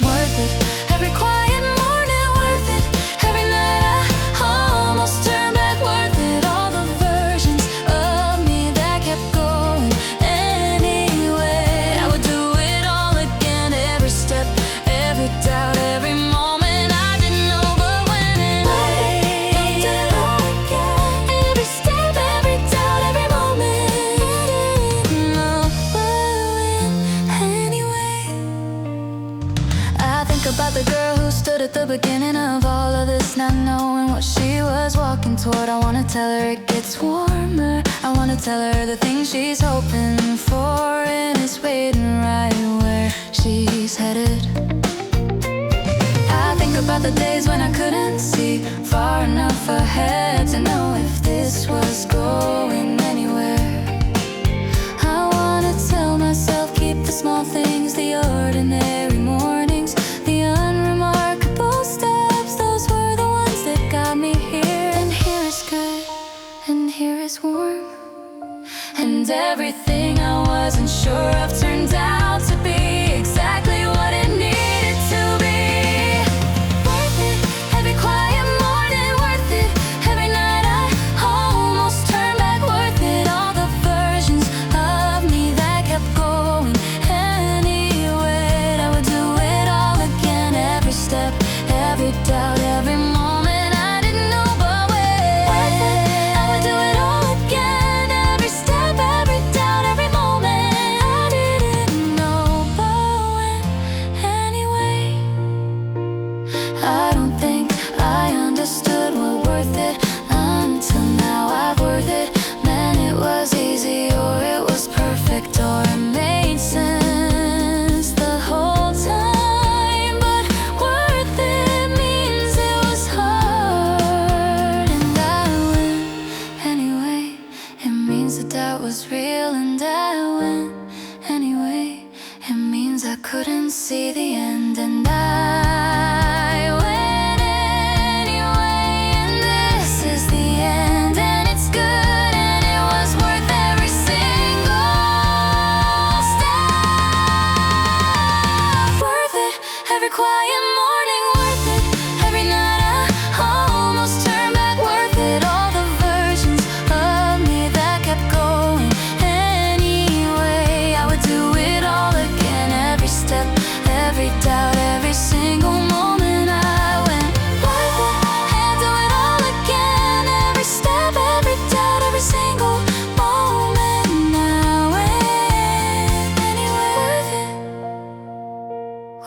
A: Worth it, every quiet morning worth it, every night I almost turned back. Worth it, all the versions of me that kept going anyway. I would do it all again, every step, every doubt, every moment I didn't know. But when it rained, every step, every doubt, every moment I didn't know. But anyway, I think about the girl who stood at the beginning of all of this, not knowing what she was walking toward. I wanna tell her it gets warmer. I wanna tell her the things she's hoping for, and it's waiting right where she's headed. I think about the days when I couldn't see far enough ahead to know if this was going anywhere. I wanna tell myself, keep the small things, the ordinary mornings, the unremarkable steps. Those were the ones that got me here. And here is good, and here is warm, and everything I wasn't sure of turned out to be exactly what it needed to be. Worth it, every quiet morning, worth it, every night I almost turned back, worth it, all the versions of me that kept going anyway. I would do it all again, every step, every doubt, every moment I didn't know but wait. Worth it, I would do it all again, every step, every doubt, every moment I didn't know but when anyway. I don't think I understood what worth it until now. I've worth it, man, it was easy or it was perfect or it made sense the whole time. But worth it means it was hard, and I went anyway. It means the doubt was real, and I went anyway. It means I couldn't see the end, and I went anyway. And this is the end, and it's good, and it was worth every single step. Worth it, every quiet morning, worth it, every night I almost turned back, worth it, all the versions of me that kept going anyway. I would do it all again, every step, every doubt, every single moment I went. Worth it, and do it all again, every step, every doubt, every single moment I went anyway.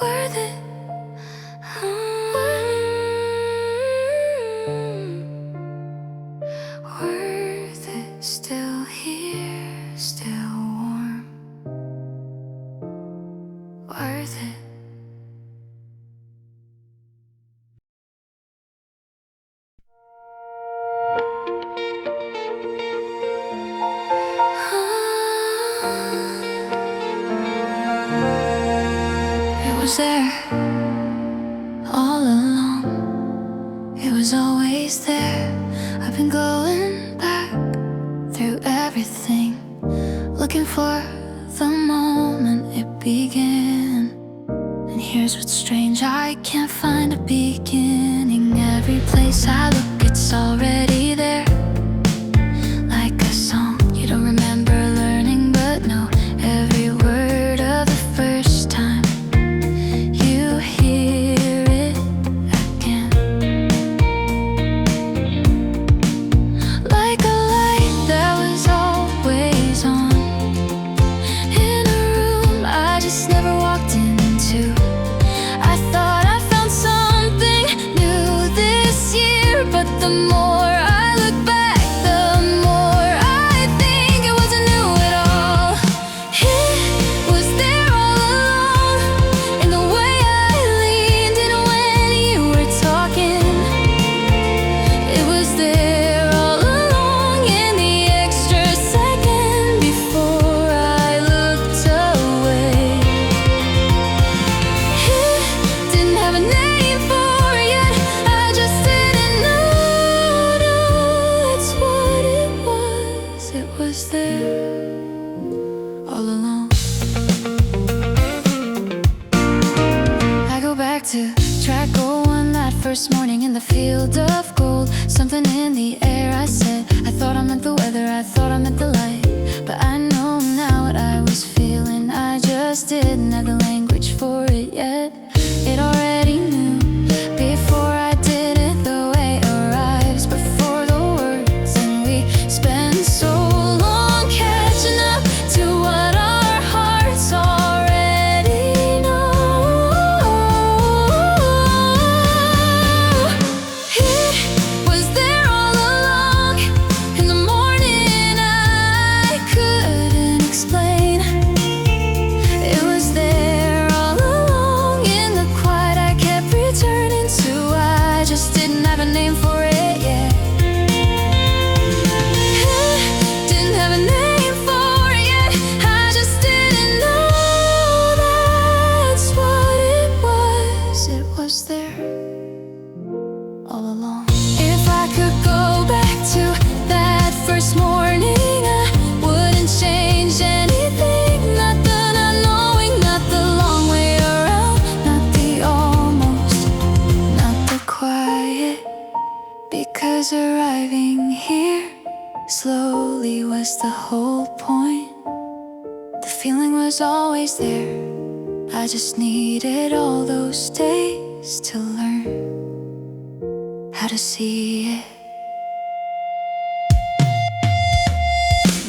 A: Worth it, worth it, still here, still warm. Worth it. It was there all along. It was always there. I've been going back through everything, looking for the moment it began. And here's what's strange, I can't find a beginning. Every place I look, it's already there, like a song you don't remember learning but know every word of the first time you hear it again. Like a light that was always on in a room I just never walked into. I thought I found something new this year, but the more I look back, the more I think it wasn't new at all. It was there all along, in the way I leaned in when you were talking. It was there all along, in the extra second before I looked away. It didn't have a name for it yet, I just didn't know. No, it's what it was. It was there all along. I go back to track 01, that first morning in the field of gold. Something in the air, I said. I thought I meant the weather, I thought I meant the light. But I know now what I was feeling, I just didn't have the language for it yet. It already knew before I did it, the way it arrives before the words. And we spend so long catching up to what our hearts already know. It was there all along, in the morning I couldn't explain. It was there all along, in the quiet I kept along. If I could go back to that first morning, I wouldn't change anything. Not the not knowing, not the long way around, not the almost, not the quiet. Because arriving here slowly was the whole point. The feeling was always there. I just needed all those days to learn how to see it.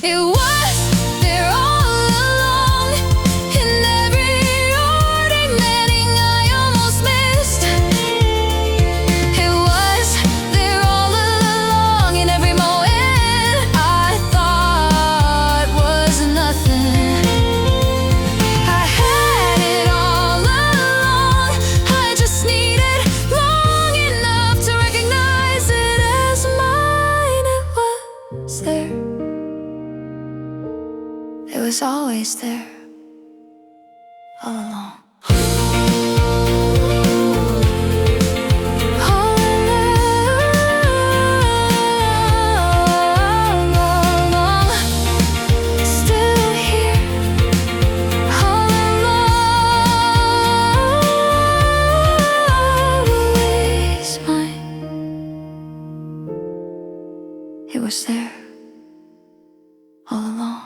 A: It was there all along, in every ordinary I almost missed. It was there all along, in every moment I thought was nothing. I had it all along, I just needed long enough to recognize it as mine. It was there. It was always there, all along. All along, still here, all along, always mine. It was there, all along.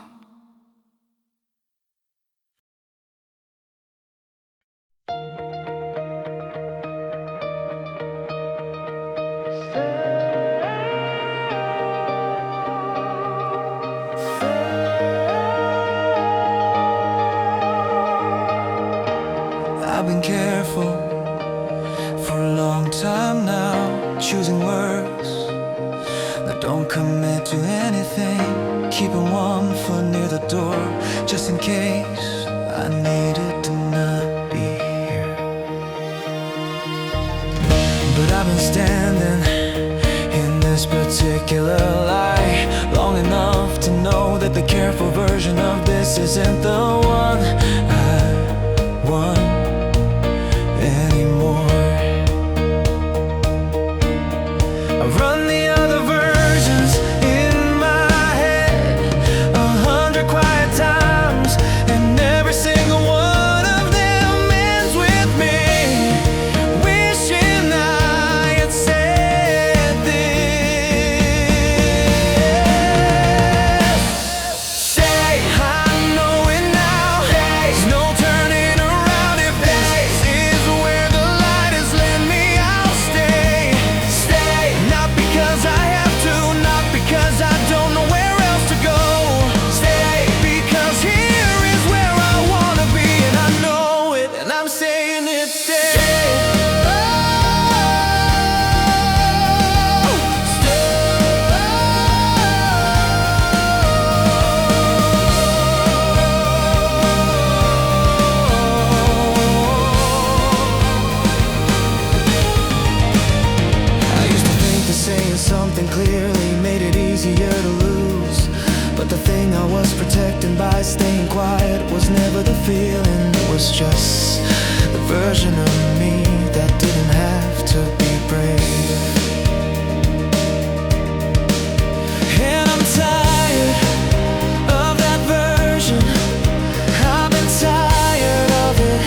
B: I've been careful for a long time now, choosing words that don't commit to anything, keeping one foot near the door, just in case I needed to not be here. But I've been standing in this particular light long enough to know that the careful version of this isn't the one I want anymore. I run the other versions in my head 100 quiet times, and every single one of them ends with me wishing I had said this. Say I know it now. There's no turning around. If this is where the light has led me, I'll stay. Stay, not because I have to, not because I don't know where else to go. Stay, because here is where I wanna be, and I know it, and I'm saying it. Stay. I used to think that saying something clearly made it easier to lose, but the thing I was protecting by staying quiet was never the feeling. It was just the version of me that didn't have to be brave. And I'm tired of that version. I've been tired of it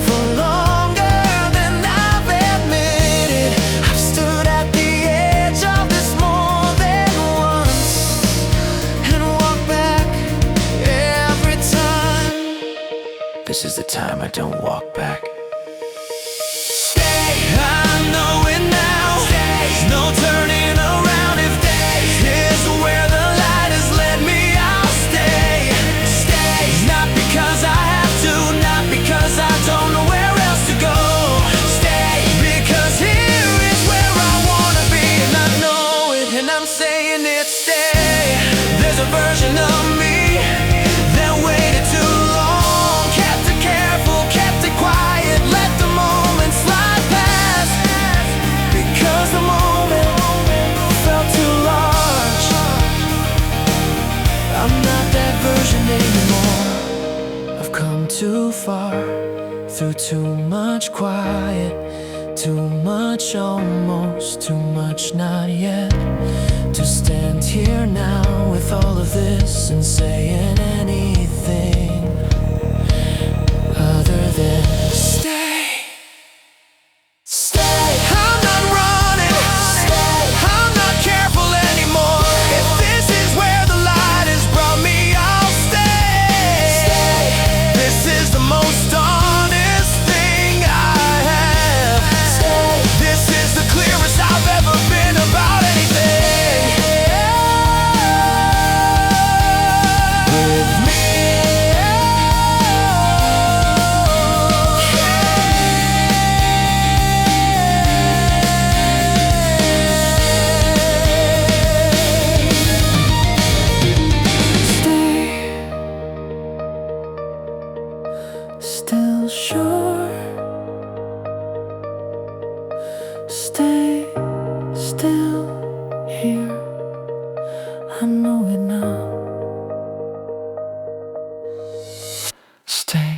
B: for longer than I've admitted. I've stood at the edge of this more than once and walked back every time. This is the time I don't walk back. Stay, I know it now. There's no turning around. If this is where the light has led me, I'll stay. Stay, not because I have to, not because I don't know where else to go. Stay, because here is where I wanna be, and I know it, and I'm saying it. Stay. There's a version of me that waited too long, kept it careful, kept it quiet, let the moment slide past, because the moment felt too large. I'm not that version anymore. I've come too far through too much quiet too much, almost too much, not yet. To stand here now with all of this and saying anything other than stay. Stay. I'm not running. Stay. I'm not careful anymore. If this is where the light has brought me, I'll stay. Stay. This is the most honest thing I have. Stay. This is the clearest I've ever been about anything. With me. Still sure. Stay still here. I know it now. Stay.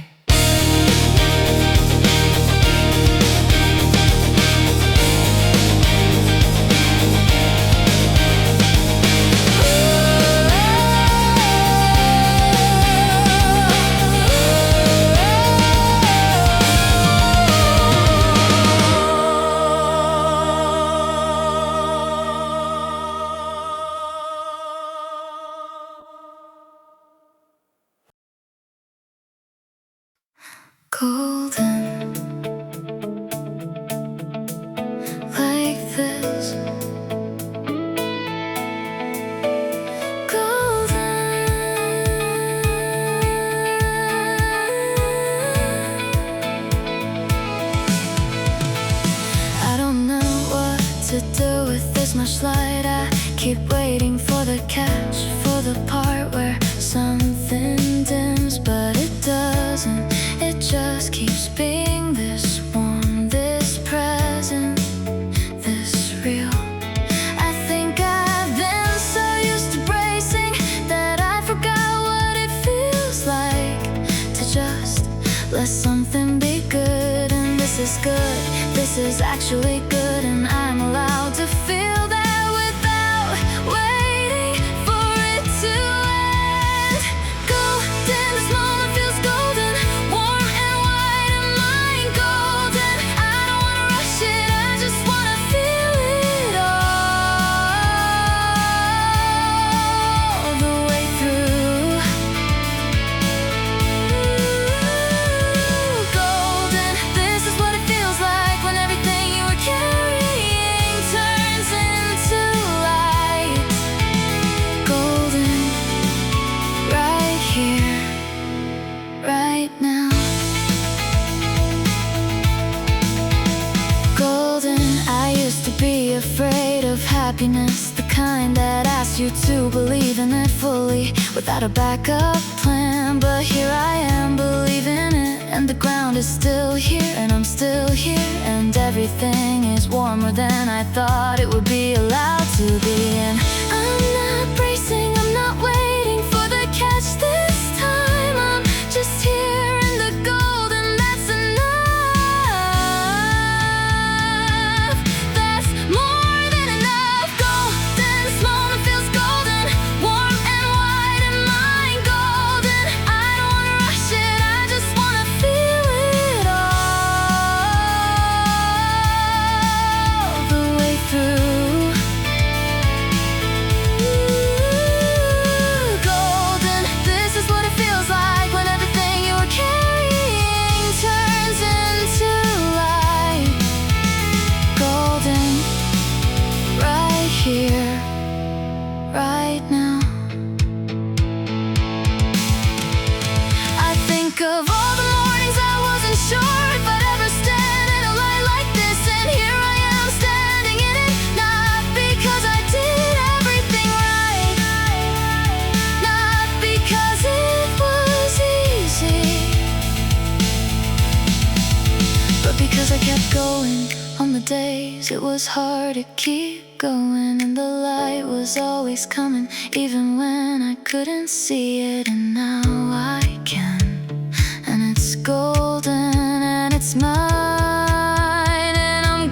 A: Golden, like this. I don't know what to do with this much light. I keep waiting for the catch, for the part where something dims, but it doesn't. It just keeps being this warm, this present, this real. I think I've been so used to bracing that I forgot what it feels like to just let something be good. And this is good, this is actually good, and I'm allowed to feel that without waiting for it to end. Golden, this moment feels golden, warm and white and mine golden. I don't wanna rush it, I just wanna feel it all the way through. Golden, this is what it feels like when everything you were carrying turns into light. Golden, right here, right now. Golden, I used to be afraid of happiness, the kind that asks you to believe in it fully without a backup plan. But here I am believing it, and the ground is still here, and I'm still here, and everything is warmer than I thought it would be allowed to be. And I'm not bracing, I'm not waiting for the catch this time. I'm just here in the golden, that's enough. That's more than enough. Golden, this moment feels golden, warm and white and mine golden. I don't wanna rush it, I just wanna feel it all the way through. Golden, this is what it feels like when everything you were carrying turns into light. Golden, right here, right now. I think of all the mornings I wasn't sure if I'd ever stand in a light like this, and here I am standing in it. Not because I did everything right, not because it was easy, but because I kept going on the days it was hard to keep going, and the light was always coming even when I couldn't see it. And now I can, and it's golden and it's mine, and I'm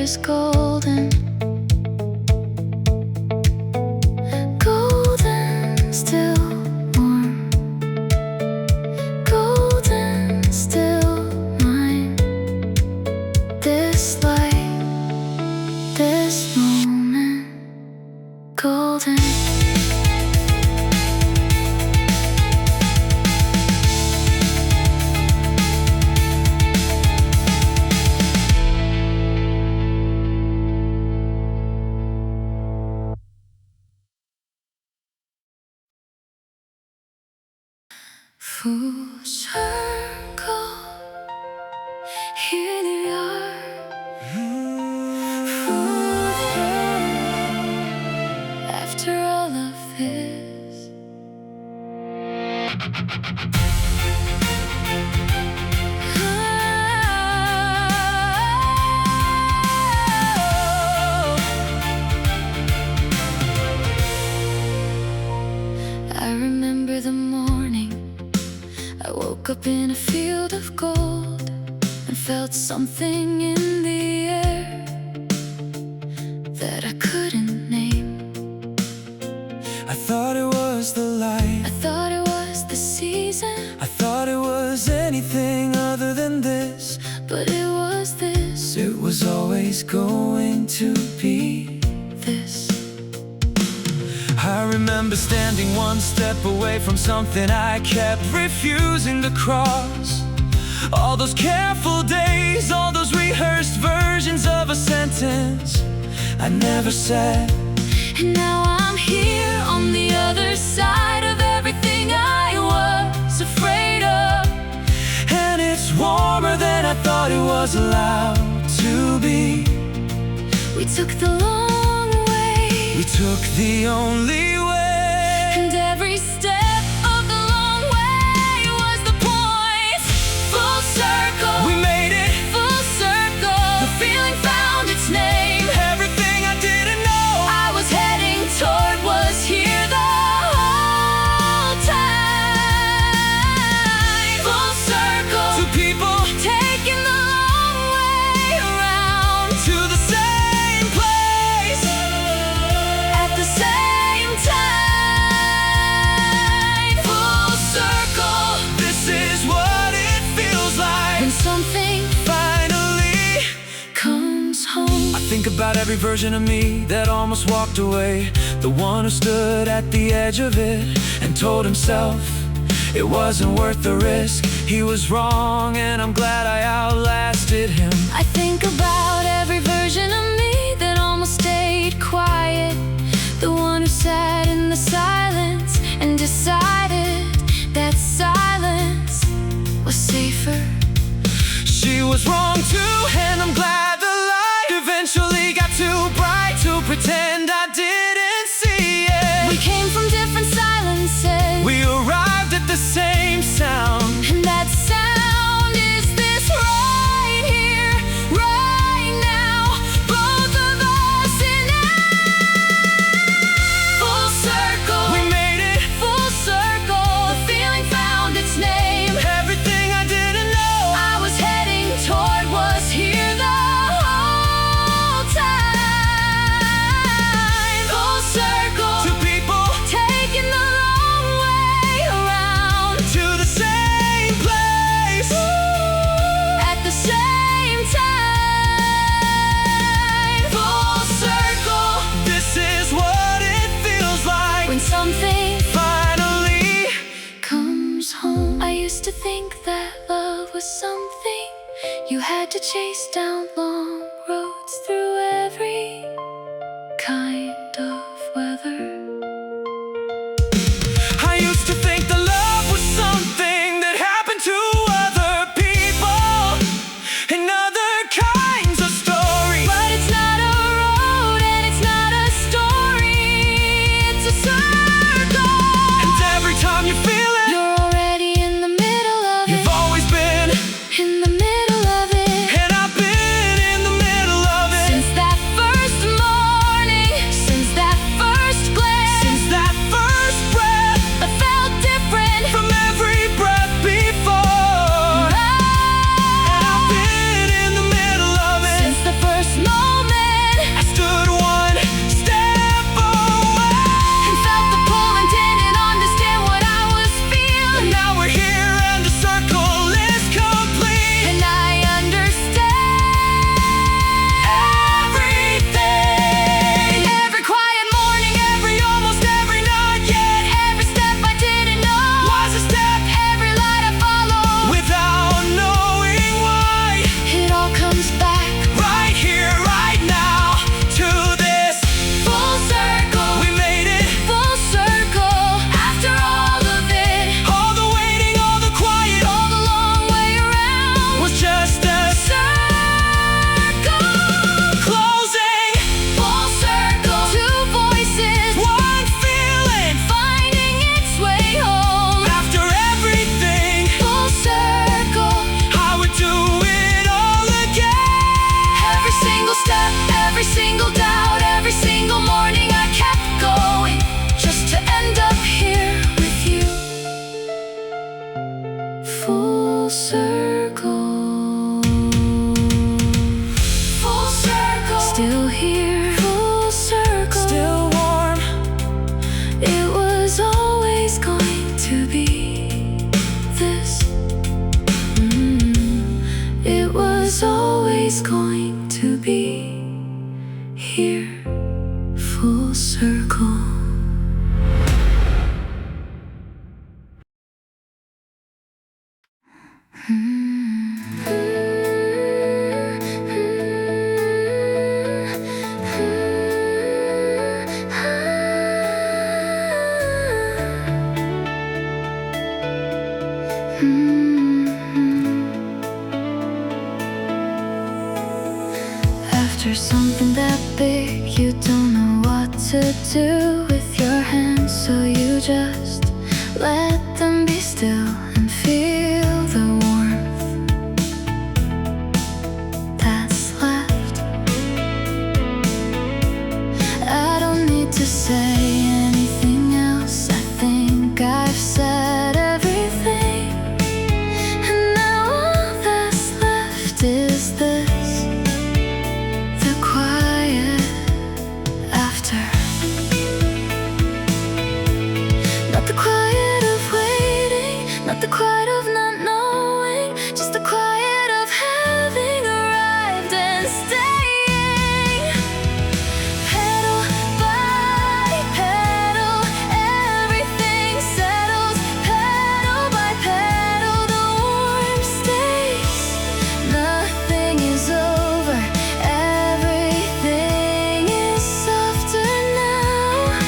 A: is golden. Golden, still warm. Golden, still mine. This light, this moment, golden. Full circle, here they are. After all of this, I remember the morning I woke up in a field of gold and felt something in the air that I couldn't name.
B: I thought it was the light,
A: I thought it was the season,
B: I thought it was anything other than this,
A: but it was this.
B: it was always going to be.
A: This.
B: I remember standing one step away from something I kept refusing to cross. All those careful days, all those rehearsed versions of a sentence I never said.
A: And now I'm here on the other side of everything I was afraid of.
B: And it's warmer than I thought it was allowed to be.
A: We took the long way,
B: We took the only way,
A: and every step of the long way was the point. Full circle,
B: we made it.
A: full circle. The feeling found its name.
B: Everything I didn't know
A: I was heading toward was here the whole time. Full circle,
B: to people,
A: taking the long way around
B: to the same place,
A: at the same time. Full circle,
B: this is what it feels like.
A: when something
B: Finally,
A: comes home.
B: I think about every version of me that almost walked away. The one who stood at the edge of it and told himself it wasn't worth the risk. He was wrong and I'm glad I outlasted him.
A: I think about every version of me that almost stayed quiet. The one who sat in the silence and decided that silence was safer.
B: She was wrong too, and I'm glad the light eventually got too bright to pretend I didn't see
A: We
B: it.
A: came from different silences,
B: We arrived at the same sound.
A: and that sound is this right here, right now. Both of us in full circle.
B: We made it.
A: Full circle. The feeling found its name.
B: Everything I didn't know
A: I was heading toward was here the whole time. Full circle,
B: to people,
A: taking the long way around
B: to the same place.
A: at the same time. Full circle,
B: This is what it feels like.
A: when something
B: Finally,
A: comes home. I used to think that love was something you had to chase down long roads through every kind of weather.
B: I used to think the love was something that happened to other people and other kinds of stories.
A: But it's not a road and it's not a story, it's a circle.
B: And every time you feel it,
A: You're already in the middle of it,
B: you've always been,
A: in the middle of it.
B: and I've been in the middle of it.
A: Since is always going to be here, full circle. After something that big, you don't know what to do with your hands, so you just let them be still and feel the warmth that's left. I don't need to say anything else. I think I've said everything, and now all that's left is this. Not the quiet of not knowing, just the quiet of having arrived and staying. Petal by petal, everything settles. Petal by petal, the warmth stays. Nothing is over, everything is softer now.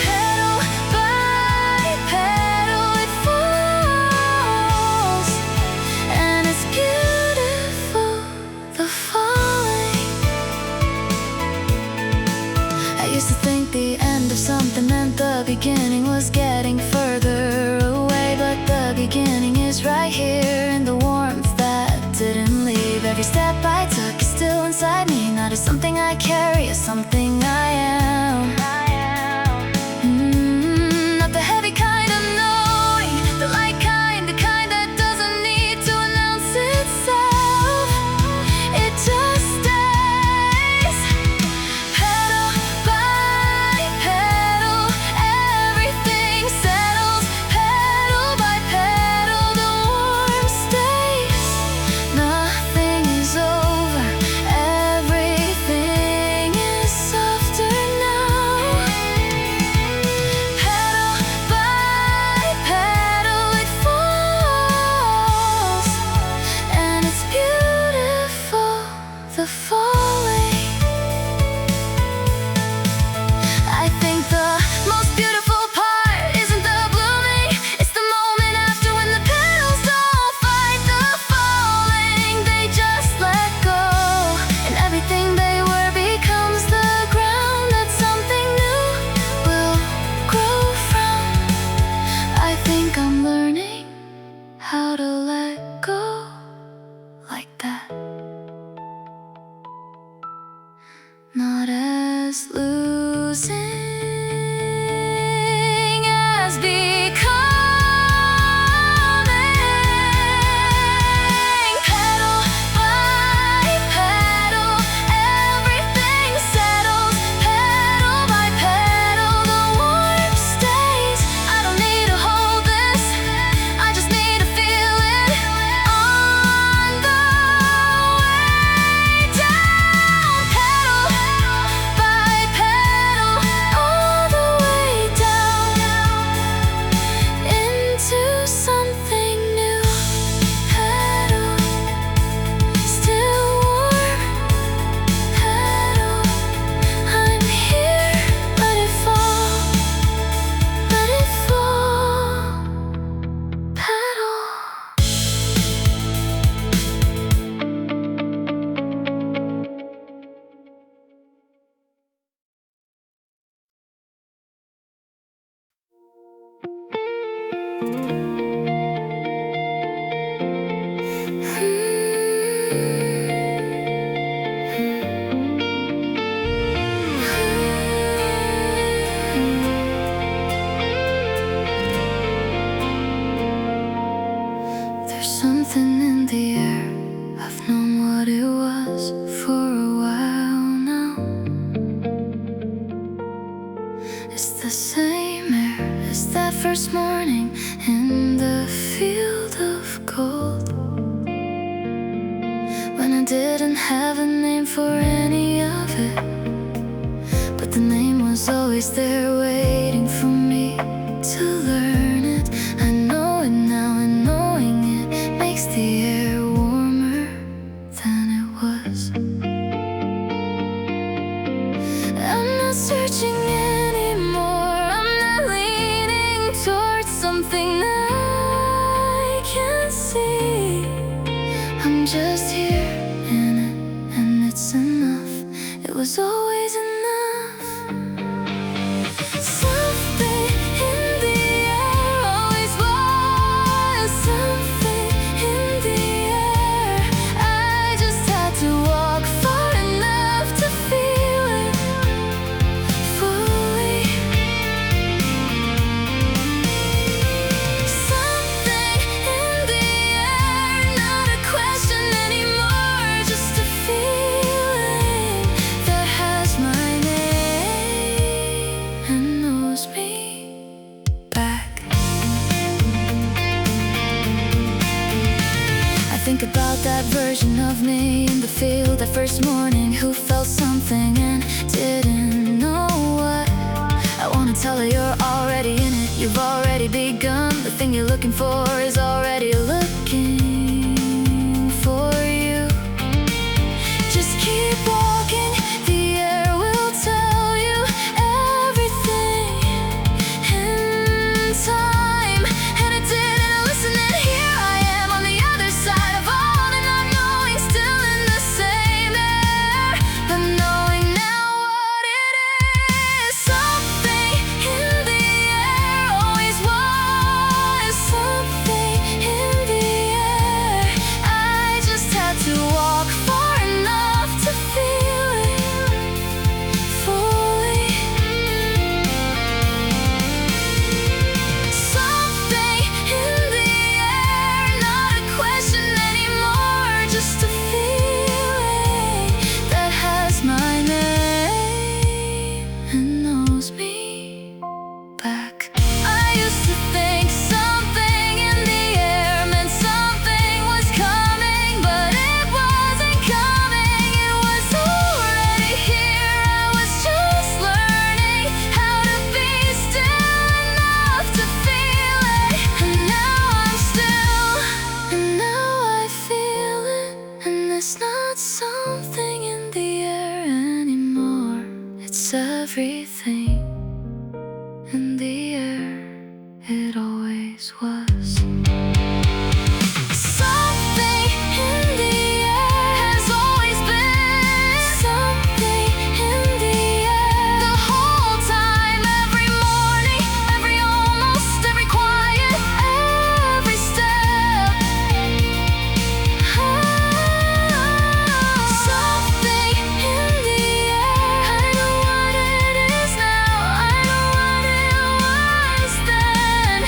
A: Petal by petal, and it's beautiful, the falling. I used to think the end of something meant the beginning was getting further away, but the beginning is right here in the warmth that didn't leave. Every step I took is still inside me, not as something I carry, as something I am. Not the heavy kind of knowing, the light kind, the kind that doesn't need to announce itself. It just stays. Petal by petal, everything settles. Petal by petal, the warmth stays. Nothing is over, everything is softer now. Petal by petal, it falls, and it's beautiful, the falling. I think the most beautiful part isn't the blooming, it's the moment after, when the petals don't fight the falling. They just let go, and everything they were becomes the ground that something new will grow from. I think I'm learning how to let go like that. Not as losing as becoming. Petal by petal, everything settles. Petal by petal, the warmth stays. I don't need to hold this, I just need to feel it on the way down. Petal by petal, all the way down into something new. Petal, still warm. Petal, I'm here. Let it fall, let it fall. Petal. There's something in the air, I've known what it was for a while now. It's the same air as that first morning in the field of gold. when I didn't have a name for any of it, but the name was always there waiting for me to learn it. I know it now, and knowing it makes the air warmer than it was. I'm not searching anymore, I'm not leaning towards something that I can see. I'm just here in it, and it's enough. It was always enough. Something in the air always was. Something in the air. I just had to walk far enough to feel it fully. Something in the air, not a question anymore, just a feeling that has my name and knows me back. I think about that version of me in the field that first morning, who felt something and didn't know what. I wanna tell her you're already in it, you've already begun. The thing you're looking for is already looking for you. Just keep walking, the air will tell you everything in time. And I didn't listen, and here I am on the other side of all the not knowing, still in the same air, but knowing now what it is. Something in the air always was. Something in the air. I just had to walk far enough to feel it fully. Something in the air, not a question anymore, just a feeling that has my name and knows me back. I used to think something in the air meant something was coming, but it wasn't coming, it was already here. I was just learning how to be still enough to feel it. And now I'm still, and now I feel it. And it's not something in the air anymore, it's everything in the air. It always was. Something in the air has always been. Something in the air. The whole time, every morning, every almost, every quiet, every step. Something in the air. I know what it is now, I know what it was then.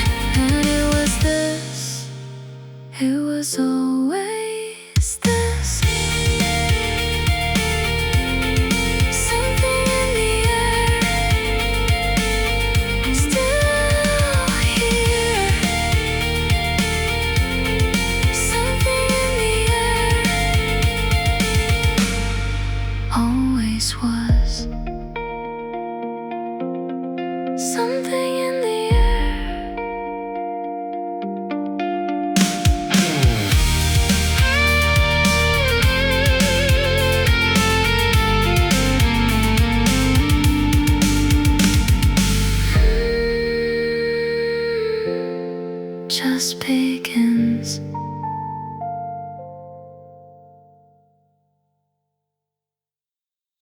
A: And it was this, it was always this. Something in the air, still here. Something in the air, always was. Something in the air. Just begins.